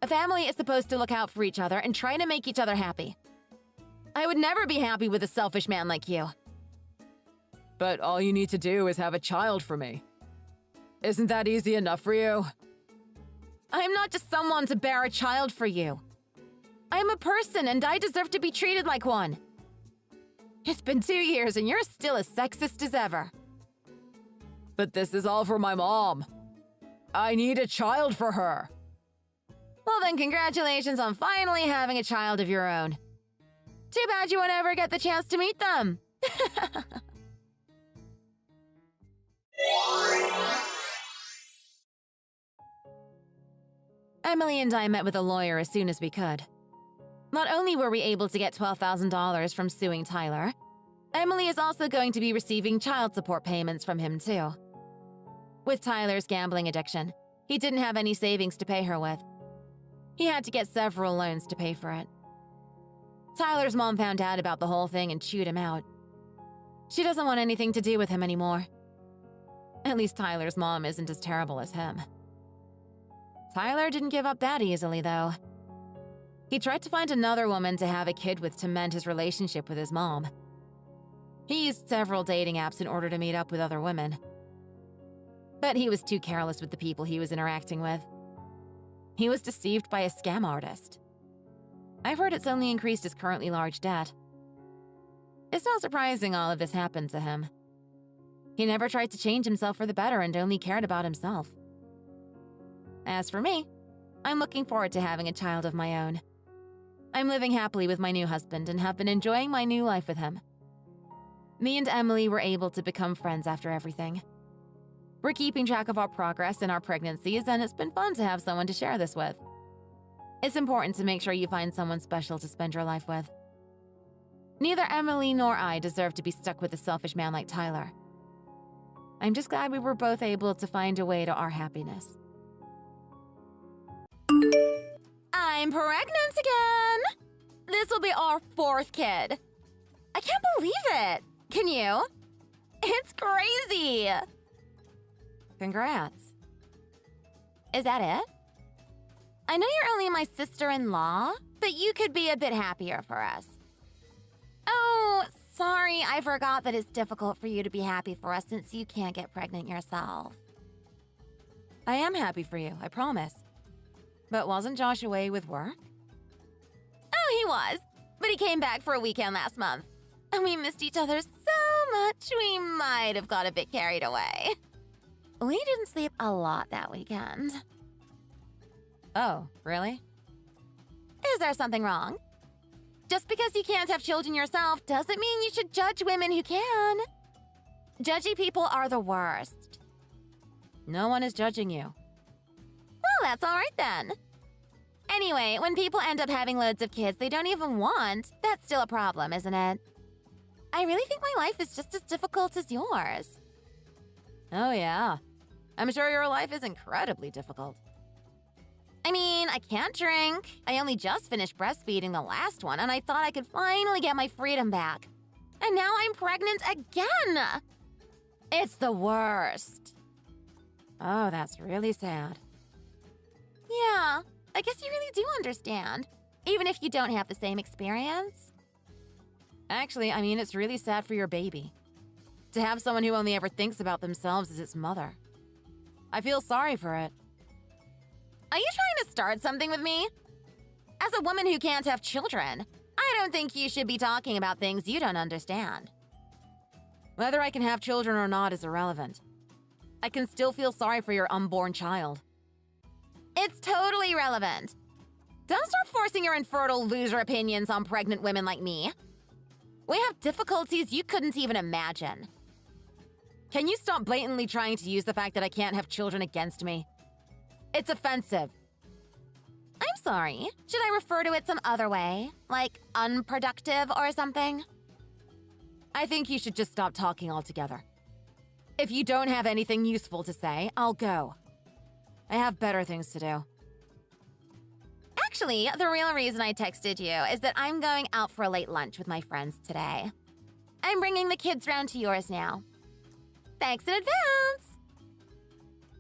A family is supposed to look out for each other and try to make each other happy. I would never be happy with a selfish man like you. But all you need to do is have a child for me. Isn't that easy enough for you? I'm not just someone to bear a child for you. I'm a person and I deserve to be treated like one. It's been 2 years and you're still as sexist as ever. But this is all for my mom. I need a child for her. Well then, congratulations on finally having a child of your own. Too bad you won't ever get the chance to meet them. Emily and I met with a lawyer as soon as we could. Not only were we able to get $12,000 from suing Tyler, Emily is also going to be receiving child support payments from him too. With Tyler's gambling addiction, he didn't have any savings to pay her with. He had to get several loans to pay for it. Tyler's mom found out about the whole thing and chewed him out. She doesn't want anything to do with him anymore. At least Tyler's mom isn't as terrible as him. Tyler didn't give up that easily, though. He tried to find another woman to have a kid with to mend his relationship with his mom. He used several dating apps in order to meet up with other women. But he was too careless with the people he was interacting with. He was deceived by a scam artist. I've heard it's only increased his currently large debt. It's not surprising all of this happened to him. He never tried to change himself for the better and only cared about himself. As for me, I'm looking forward to having a child of my own. I'm living happily with my new husband and have been enjoying my new life with him. Me and Emily were able to become friends after everything. We're keeping track of our progress in our pregnancies, and it's been fun to have someone to share this with. It's important to make sure you find someone special to spend your life with. Neither Emily nor I deserve to be stuck with a selfish man like Tyler. I'm just glad we were both able to find a way to our happiness. I'm pregnant again! This will be our 4th kid. I can't believe it. Can you? It's crazy. Congrats. Is that it? I know you're only my sister-in-law, but you could be a bit happier for us. Oh, sorry, I forgot that it's difficult for you to be happy for us since you can't get pregnant yourself. I am happy for you, I promise. But wasn't Josh away with work? Oh, he was, but he came back for a weekend last month. And we missed each other so much, we might have got a bit carried away. We didn't sleep a lot that weekend. Oh, really? Is there something wrong? Just because you can't have children yourself doesn't mean you should judge women who can. Judgy people are the worst. No one is judging you. Well, that's all right then. Anyway, when people end up having loads of kids they don't even want, that's still a problem, isn't it? I really think my life is just as difficult as yours. Oh, yeah. I'm sure your life is incredibly difficult. I mean, I can't drink. I only just finished breastfeeding the last one, and I thought I could finally get my freedom back. And now I'm pregnant again! It's the worst. Oh, that's really sad. Yeah, I guess you really do understand, even if you don't have the same experience. Actually, I mean, it's really sad for your baby. To have someone who only ever thinks about themselves as its mother. I feel sorry for it. Are you trying to start something with me? As a woman who can't have children, I don't think you should be talking about things you don't understand. Whether I can have children or not is irrelevant. I can still feel sorry for your unborn child. It's totally relevant. Don't start forcing your infertile loser opinions on pregnant women like me. We have difficulties you couldn't even imagine. Can you stop blatantly trying to use the fact that I can't have children against me? It's offensive. I'm sorry. Should I refer to it some other way? Like unproductive or something? I think you should just stop talking altogether. If you don't have anything useful to say, I'll go. I have better things to do. Actually, the real reason I texted you is that I'm going out for a late lunch with my friends today. I'm bringing the kids round to yours now. Thanks in advance!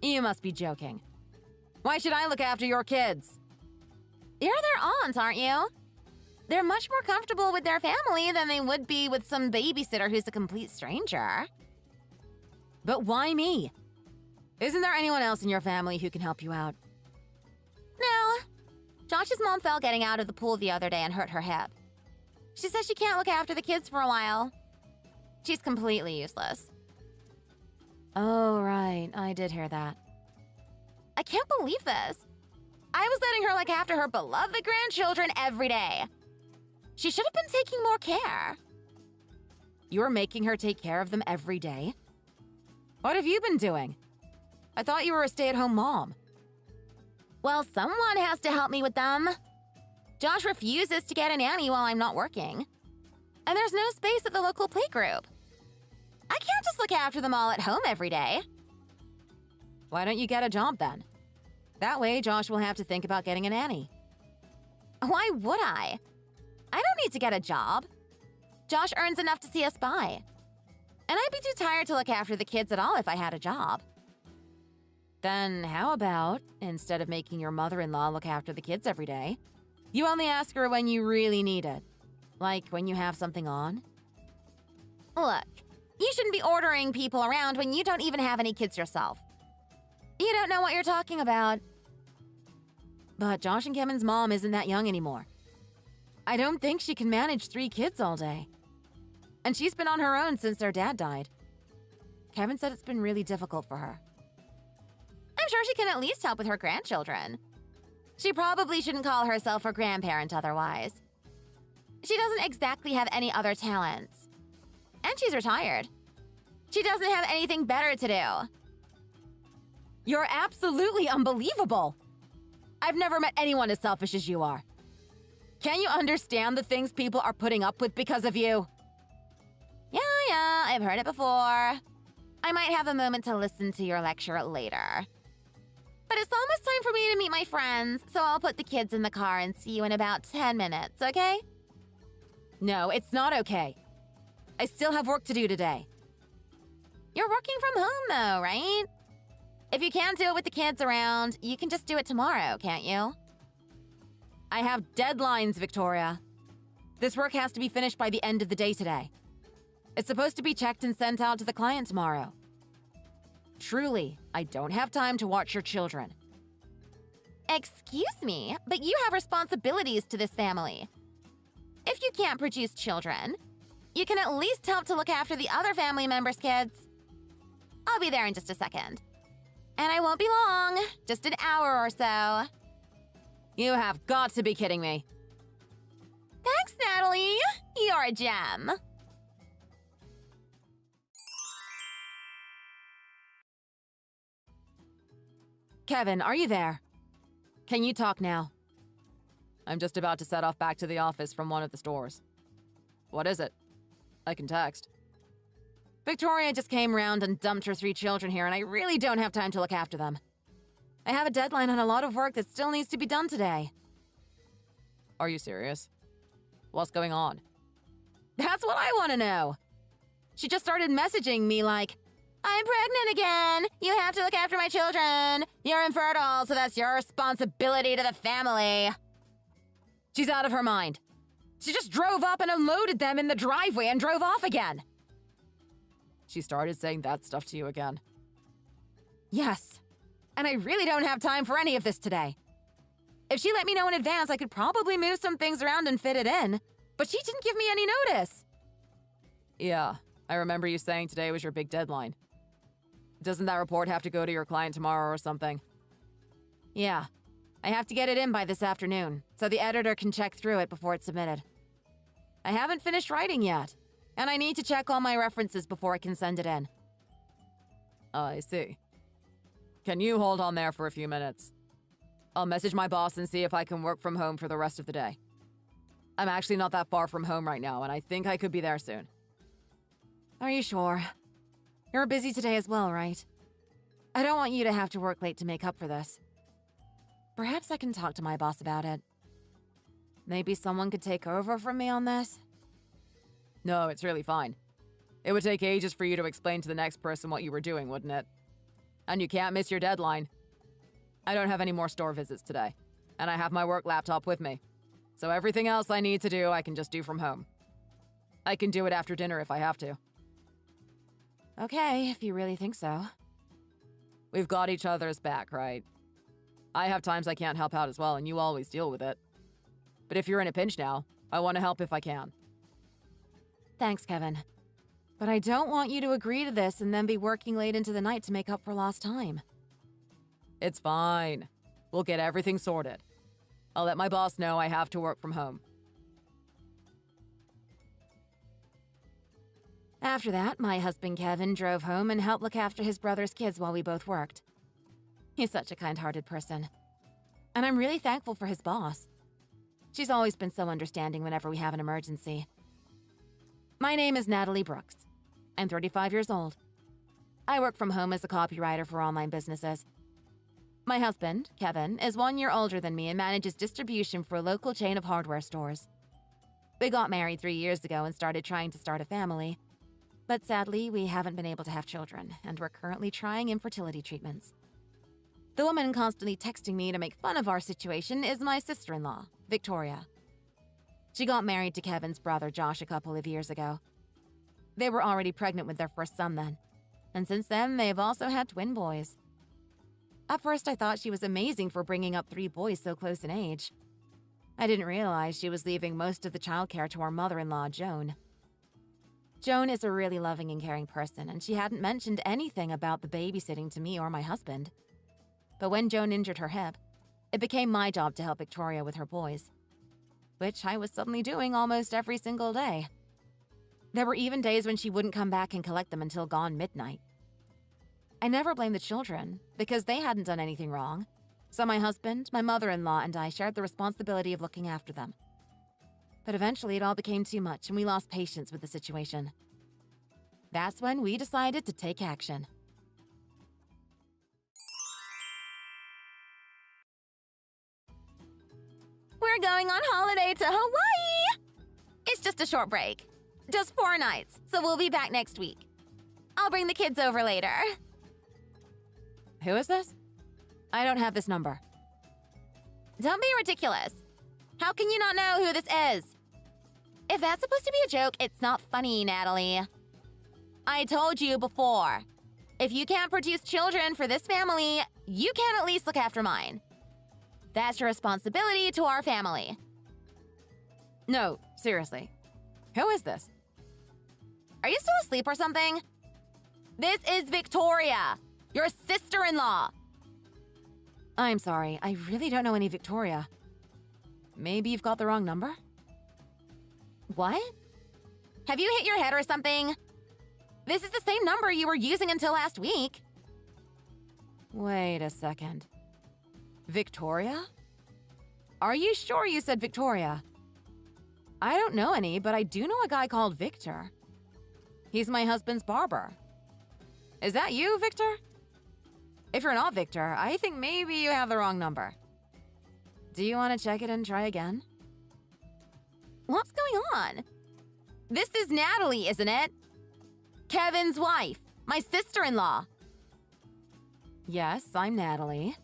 You must be joking. Why should I look after your kids? You're their aunt, aren't you? They're much more comfortable with their family than they would be with some babysitter who's a complete stranger. But why me? Isn't there anyone else in your family who can help you out? No. Josh's mom fell getting out of the pool the other day and hurt her hip. She says she can't look after the kids for a while. She's completely useless. Oh, right. I did hear that. I can't believe this. I was letting her look after her beloved grandchildren every day. She should have been taking more care. You're making her take care of them every day? What have you been doing? I thought you were a stay-at-home mom. Well, someone has to help me with them. Josh refuses to get a nanny while I'm not working. And there's no space at the local playgroup. I can't just look after them all at home every day. Why don't you get a job then? That way, Josh will have to think about getting a nanny. Why would I? I don't need to get a job. Josh earns enough to see us by. And I'd be too tired to look after the kids at all if I had a job. Then how about, instead of making your mother-in-law look after the kids every day, you only ask her when you really need it? Like when you have something on? Look, you shouldn't be ordering people around when you don't even have any kids yourself. You don't know what you're talking about. But Josh and Kevin's mom isn't that young anymore. I don't think she can manage 3 kids all day. And she's been on her own since their dad died. Kevin said it's been really difficult for her. I'm sure she can at least help with her grandchildren. She probably shouldn't call herself her grandparent otherwise. She doesn't exactly have any other talents. And she's retired. She doesn't have anything better to do. You're absolutely unbelievable! I've never met anyone as selfish as you are. Can you understand the things people are putting up with because of you? Yeah, I've heard it before. I might have a moment to listen to your lecture later. But it's almost time for me to meet my friends, so I'll put the kids in the car and see you in about 10 minutes, okay? No, it's not okay. I still have work to do today. You're working from home though, right? If you can't do it with the kids around, you can just do it tomorrow, can't you? I have deadlines, Victoria. This work has to be finished by the end of the day today. It's supposed to be checked and sent out to the client tomorrow. Truly, I don't have time to watch your children. Excuse me, but you have responsibilities to this family. If you can't produce children, you can at least help to look after the other family members' kids. I'll be there in just a second. And I won't be long, just an hour or so. You have got to be kidding me. Thanks, Natalie. You're a gem. Kevin, are you there? Can you talk now? I'm just about to set off back to the office from one of the stores. What is it? I can text. Victoria just came around and dumped her 3 children here, and I really don't have time to look after them. I have a deadline on a lot of work that still needs to be done today. Are you serious? What's going on? That's what I want to know. She just started messaging me like, I'm pregnant again. You have to look after my children. You're infertile, so that's your responsibility to the family. She's out of her mind. She just drove up and unloaded them in the driveway and drove off again. She started saying that stuff to you again. Yes. And I really don't have time for any of this today. If she let me know in advance, I could probably move some things around and fit it in. But she didn't give me any notice. Yeah, I remember you saying today was your big deadline. Doesn't that report have to go to your client tomorrow or something? Yeah. I have to get it in by this afternoon, so the editor can check through it before it's submitted. I haven't finished writing yet, and I need to check all my references before I can send it in. I see. Can you hold on there for a few minutes? I'll message my boss and see if I can work from home for the rest of the day. I'm actually not that far from home right now, and I think I could be there soon. Are you sure? You're busy today as well, right? I don't want you to have to work late to make up for this. Perhaps I can talk to my boss about it. Maybe someone could take over from me on this? No, it's really fine. It would take ages for you to explain to the next person what you were doing, wouldn't it? And you can't miss your deadline. I don't have any more store visits today, and I have my work laptop with me. So everything else I need to do, I can just do from home. I can do it after dinner if I have to. Okay, if you really think so. We've got each other's back, right? I have times I can't help out as well, and you always deal with it. But if you're in a pinch now, I want to help if I can. Thanks, Kevin. But I don't want you to agree to this and then be working late into the night to make up for lost time. It's fine. We'll get everything sorted. I'll let my boss know I have to work from home. After that, my husband Kevin drove home and helped look after his brother's kids while we both worked. He's such a kind-hearted person. And I'm really thankful for his boss. She's always been so understanding whenever we have an emergency. My name is Natalie Brooks. I'm 35 years old. I work from home as a copywriter for online businesses. My husband, Kevin, is 1 year older than me and manages distribution for a local chain of hardware stores. We got married 3 years ago and started trying to start a family. But sadly, we haven't been able to have children, and we're currently trying infertility treatments. The woman constantly texting me to make fun of our situation is my sister-in-law, Victoria. She got married to Kevin's brother, Josh, a couple of years ago. They were already pregnant with their first son then, and since then, they've also had twin boys. At first, I thought she was amazing for bringing up 3 boys so close in age. I didn't realize she was leaving most of the childcare to our mother-in-law, Joan. Joan is a really loving and caring person, and she hadn't mentioned anything about the babysitting to me or my husband. But when Joan injured her hip, it became my job to help Victoria with her boys, which I was suddenly doing almost every single day. There were even days when she wouldn't come back and collect them until gone midnight. I never blamed the children, because they hadn't done anything wrong, so my husband, my mother-in-law, and I shared the responsibility of looking after them. But eventually it all became too much and we lost patience with the situation. That's when we decided to take action. We're going on holiday to Hawaii! It's just a short break. Just 4 nights, so we'll be back next week. I'll bring the kids over later. Who is this? I don't have this number. Don't be ridiculous. How can you not know who this is? If that's supposed to be a joke, it's not funny, Natalie. I told you before. If you can't produce children for this family, you can at least look after mine. That's your responsibility to our family. No, seriously. Who is this? Are you still asleep or something? This is Victoria, your sister-in-law. I'm sorry, I really don't know any Victoria. Maybe you've got the wrong number? What? Have you hit your head or something? This is the same number you were using until last week. Wait a second. Victoria? Are you sure you said Victoria? I don't know any, but I do know a guy called Victor. He's my husband's barber. Is that you, Victor? If you're not Victor, I think maybe you have the wrong number. Do you want to check it and try again? What's going on? This is Natalie, isn't it? Kevin's wife, my sister-in-law. Yes, I'm Natalie.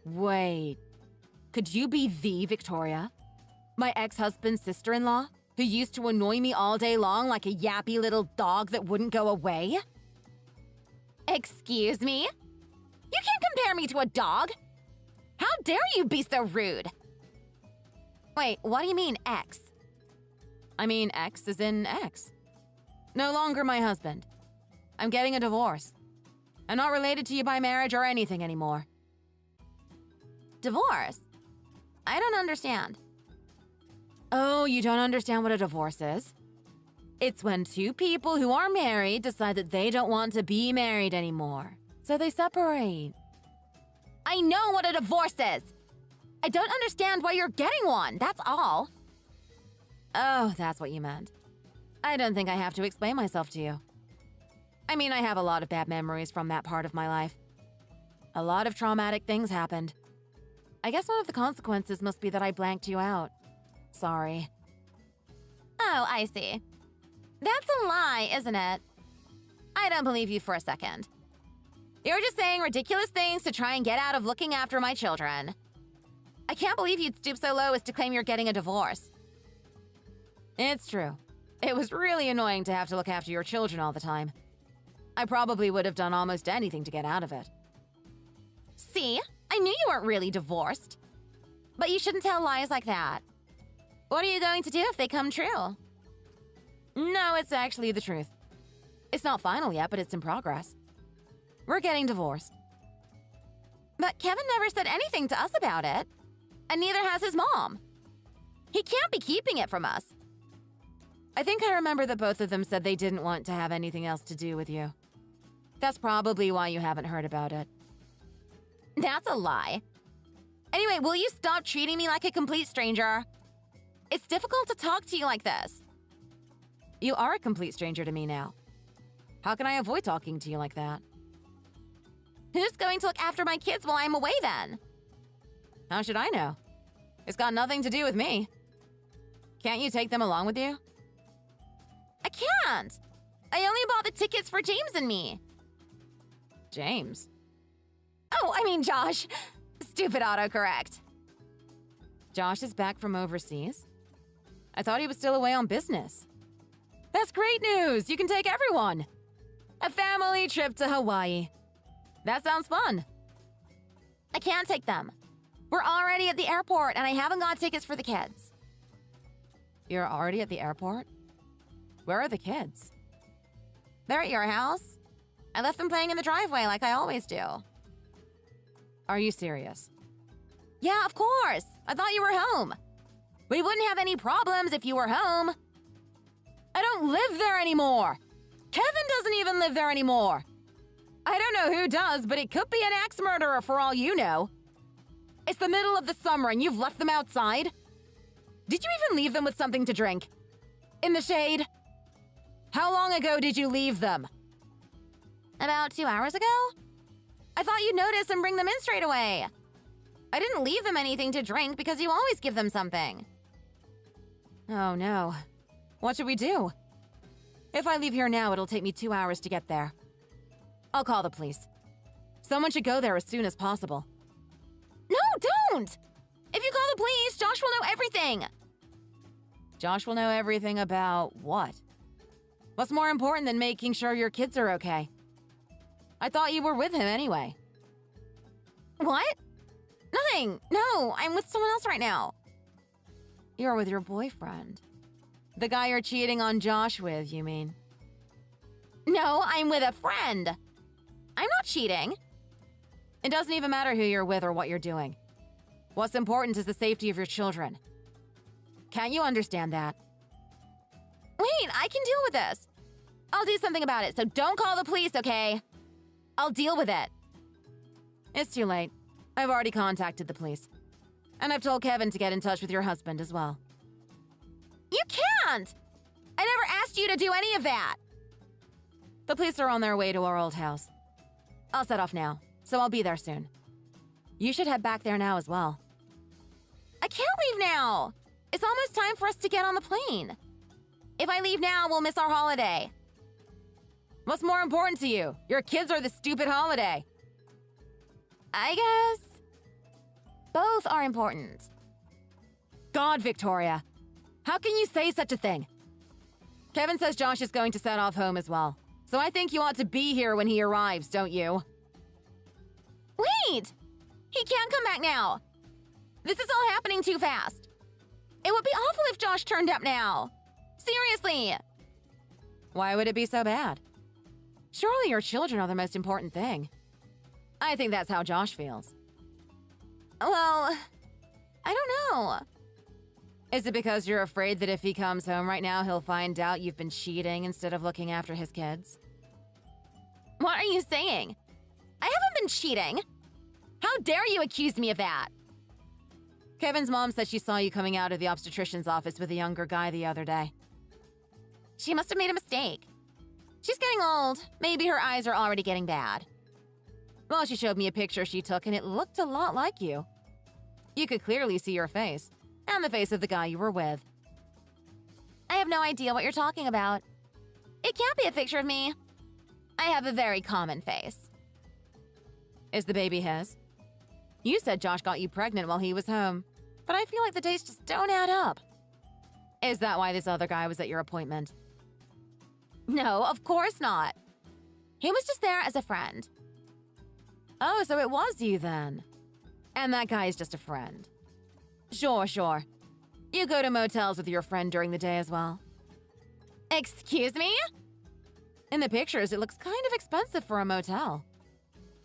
Wait, could you be the Victoria? My ex-husband's sister-in-law, who used to annoy me all day long like a yappy little dog that wouldn't go away? Excuse me? You can't compare me to a dog. How dare you be so rude? Wait, what do you mean, ex? I mean, ex is in ex. No longer my husband. I'm getting a divorce. I'm not related to you by marriage or anything anymore. Divorce? I don't understand. Oh, you don't understand what a divorce is? It's when two people who are married decide that they don't want to be married anymore. So they separate. I know what a divorce is. I don't understand why you're getting one, that's all. Oh, that's what you meant. I don't think I have to explain myself to you. I mean, I have a lot of bad memories from that part of my life. A lot of traumatic things happened. I guess one of the consequences must be that I blanked you out. Sorry. Oh, I see. That's a lie, isn't it? I don't believe you for a second. You're just saying ridiculous things to try and get out of looking after my children. I can't believe you'd stoop so low as to claim you're getting a divorce. It's true. It was really annoying to have to look after your children all the time. I probably would have done almost anything to get out of it. See? I knew you weren't really divorced. But you shouldn't tell lies like that. What are you going to do if they come true? No, it's actually the truth. It's not final yet, but it's in progress. We're getting divorced. But Kevin never said anything to us about it. And neither has his mom. He can't be keeping it from us. I think I remember that both of them said they didn't want to have anything else to do with you. That's probably why you haven't heard about it. That's a lie. Anyway, will you stop treating me like a complete stranger? It's difficult to talk to you like this. You are a complete stranger to me now. How can I avoid talking to you like that? Who's going to look after my kids while I'm away then? How should I know? It's got nothing to do with me. Can't you take them along with you? I can't. I only bought the tickets for James and me. James? Oh, I mean Josh. Stupid autocorrect. Josh is back from overseas? I thought he was still away on business. That's great news! You can take everyone! A family trip to Hawaii. That sounds fun. I can't take them. We're already at the airport and I haven't got tickets for the kids. You're already at the airport? Where are the kids? They're at your house. I left them playing in the driveway like I always do. Are you serious? Yeah, of course. I thought you were home. We wouldn't have any problems if you were home. I don't live there anymore. Kevin doesn't even live there anymore. I don't know who does, but it could be an axe murderer for all you know. It's the middle of the summer and you've left them outside? Did you even leave them with something to drink? In the shade? How long ago did you leave them? About 2 hours ago? I thought you'd notice and bring them in straight away. I didn't leave them anything to drink because you always give them something. Oh no. What should we do? If I leave here now, it'll take me 2 hours to get there. I'll call the police. Someone should go there as soon as possible. No, don't! If you call the police, Josh will know everything! Josh will know everything about what? What's more important than making sure your kids are okay? I thought you were with him anyway. What? Nothing! No, I'm with someone else right now. You're with your boyfriend. The guy you're cheating on Josh with, you mean? No, I'm with a friend. I'm not cheating. It doesn't even matter who you're with or what you're doing. What's important is the safety of your children. Can't you understand that? Wait, I can deal with this. I'll do something about it, so don't call the police, okay? I'll deal with it. It's too late. I've already contacted the police. And I've told Kevin to get in touch with your husband as well. You can't! I never asked you to do any of that. The police are on their way to our old house. I'll set off now, so I'll be there soon. You should head back there now as well. I can't leave now. It's almost time for us to get on the plane. If I leave now, we'll miss our holiday. What's more important to you, your kids or the stupid holiday? I guess both are important. God, Victoria. How can you say such a thing? Kevin says Josh is going to set off home as well. So I think you ought to be here when he arrives, don't you? Wait! He can't come back now. This is all happening too fast. It would be awful if Josh turned up now. Seriously. Why would it be so bad? Surely your children are the most important thing. I think that's how Josh feels. Well, I don't know. Is it because you're afraid that if he comes home right now, he'll find out you've been cheating instead of looking after his kids? What are you saying? I haven't been cheating. How dare you accuse me of that? Kevin's mom said she saw you coming out of the obstetrician's office with a younger guy the other day. She must have made a mistake. She's getting old. Maybe her eyes are already getting bad. Well, she showed me a picture she took and it looked a lot like you. You could clearly see your face, and the face of the guy you were with. I have no idea what you're talking about. It can't be a picture of me. I have a very common face. Is the baby his? You said Josh got you pregnant while he was home, but I feel like the dates just don't add up. Is that why this other guy was at your appointment? No, of course not. He was just there as a friend. Oh, so it was you then. And that guy is just a friend. Sure. You go to motels with your friend during the day as well. Excuse me? In the pictures, it looks kind of expensive for a motel.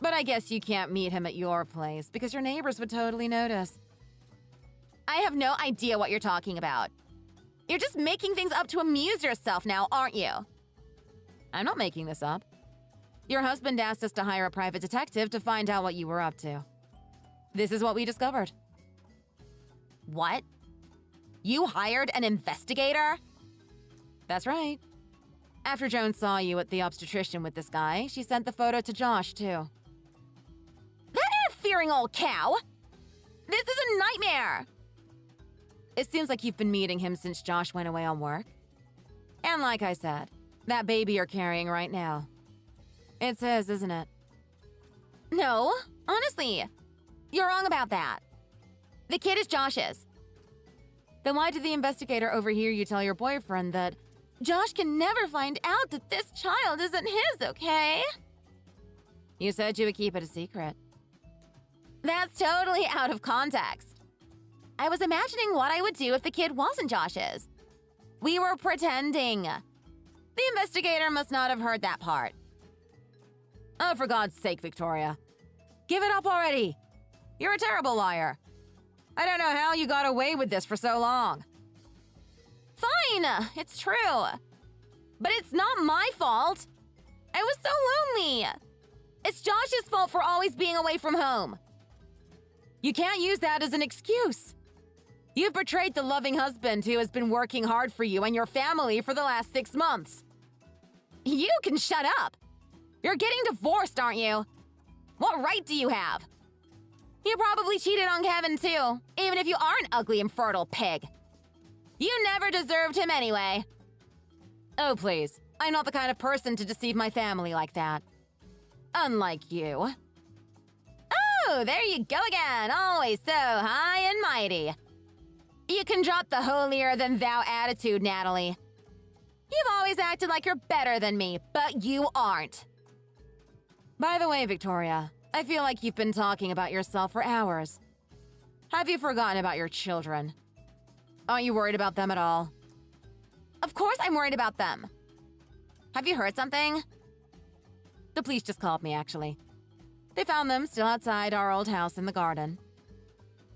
But I guess you can't meet him at your place because your neighbors would totally notice. I have no idea what you're talking about. You're just making things up to amuse yourself now, aren't you? I'm not making this up. Your husband asked us to hire a private detective to find out what you were up to. This is what we discovered. What? You hired an investigator? That's right. After Joan saw you at the obstetrician with this guy, she sent the photo to Josh, too. That interfering old cow! This is a nightmare! It seems like you've been meeting him since Josh went away on work. And like I said, that baby you're carrying right now. It's his, isn't it? No, honestly. You're wrong about that. The kid is Josh's. Then why did the investigator overhear you tell your boyfriend that Josh can never find out that this child isn't his, okay? You said you would keep it a secret? That's totally out of context. I was imagining what I would do if the kid wasn't Josh's. We were pretending. The investigator must not have heard that part. Oh, for God's sake, Victoria. Give it up already. You're a terrible liar. I don't know how you got away with this for so long. Fine, it's true. But it's not my fault. I was so lonely. It's Josh's fault for always being away from home. You can't use that as an excuse. You've betrayed the loving husband who has been working hard for you and your family for the last 6 months. You can shut up. You're getting divorced, aren't you? What right do you have? You probably cheated on Kevin too, even if you are an ugly, infertile pig. You never deserved him anyway. Oh, please. I'm not the kind of person to deceive my family like that. Unlike you. Oh, there you go again. Always so high and mighty. You can drop the holier-than-thou attitude, Natalie. You've always acted like you're better than me, but you aren't. By the way, Victoria, I feel like you've been talking about yourself for hours. Have you forgotten about your children? Aren't you worried about them at all? Of course I'm worried about them. Have you heard something? The police just called me, actually. They found them still outside our old house in the garden.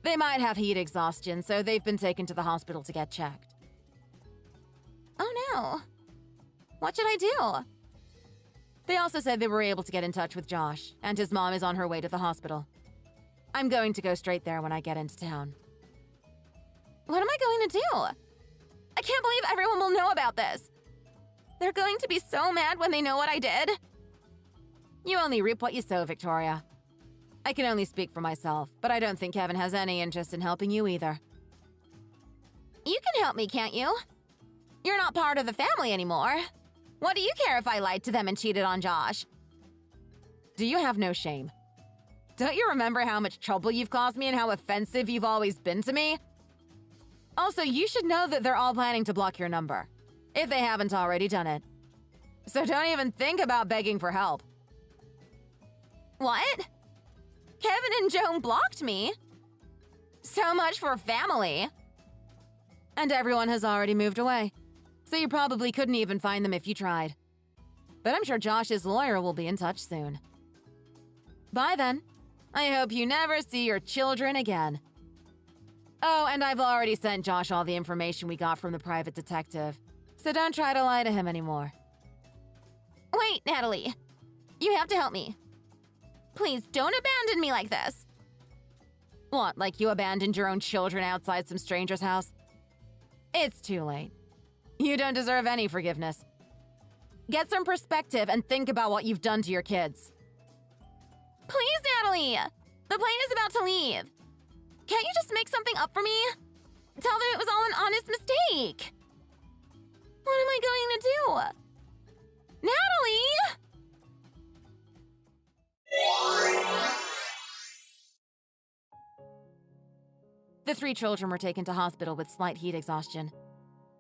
They might have heat exhaustion, so they've been taken to the hospital to get checked. Oh no. What should I do? They also said they were able to get in touch with Josh, and his mom is on her way to the hospital. I'm going to go straight there when I get into town. What am I going to do? I can't believe everyone will know about this. They're going to be so mad when they know what I did. You only reap what you sow, Victoria. I can only speak for myself, but I don't think Kevin has any interest in helping you either. You can help me, can't you? You're not part of the family anymore. What do you care if I lied to them and cheated on Josh? Do you have no shame? Don't you remember how much trouble you've caused me and how offensive you've always been to me? Also, you should know that they're all planning to block your number, if they haven't already done it. So don't even think about begging for help. What? Kevin and Joan blocked me? So much for family. And everyone has already moved away, so you probably couldn't even find them if you tried. But I'm sure Josh's lawyer will be in touch soon. Bye then. I hope you never see your children again. Oh, and I've already sent Josh all the information we got from the private detective, so don't try to lie to him anymore. Wait, Natalie. You have to help me. Please don't abandon me like this. What, like you abandoned your own children outside some stranger's house? It's too late. You don't deserve any forgiveness. Get some perspective and think about what you've done to your kids. Please, Natalie! The plane is about to leave. Can't you just make something up for me? Tell them it was all an honest mistake. What am I going to do? Natalie! The 3 children were taken to hospital with slight heat exhaustion.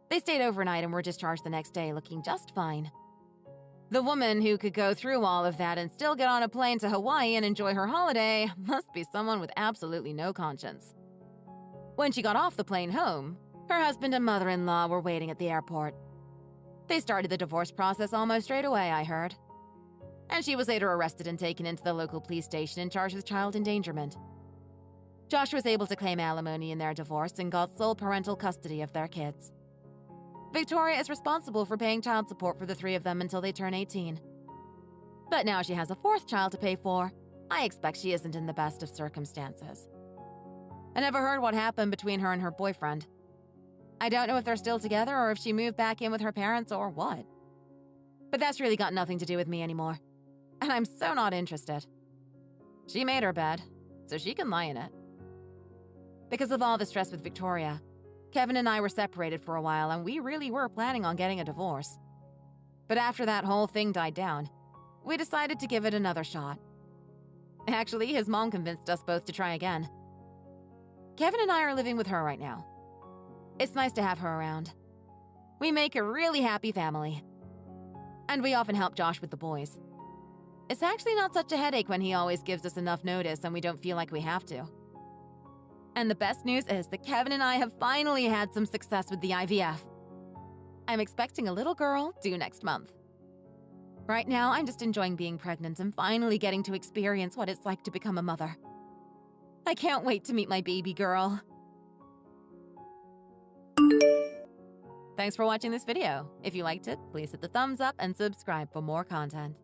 They stayed overnight and were discharged the next day looking just fine. The woman who could go through all of that and still get on a plane to Hawaii and enjoy her holiday must be someone with absolutely no conscience. When she got off the plane home, her husband and mother-in-law were waiting at the airport. They started the divorce process almost straight away, I heard. And she was later arrested and taken into the local police station and charged with child endangerment. Josh was able to claim alimony in their divorce and got sole parental custody of their kids. Victoria is responsible for paying child support for the 3 of them until they turn 18. But now she has a 4th child to pay for. I expect she isn't in the best of circumstances. I never heard what happened between her and her boyfriend. I don't know if they're still together or if she moved back in with her parents or what. But that's really got nothing to do with me anymore. And I'm so not interested. She made her bed, so she can lie in it. Because of all the stress with Victoria, Kevin and I were separated for a while and we really were planning on getting a divorce. But after that whole thing died down, we decided to give it another shot. Actually, his mom convinced us both to try again. Kevin and I are living with her right now. It's nice to have her around. We make a really happy family. And we often help Josh with the boys. It's actually not such a headache when he always gives us enough notice and we don't feel like we have to. And the best news is that Kevin and I have finally had some success with the IVF. I'm expecting a little girl due next month. Right now, I'm just enjoying being pregnant and finally getting to experience what it's like to become a mother. I can't wait to meet my baby girl. Thanks for watching this video. If you liked it, please hit the thumbs up and subscribe for more content.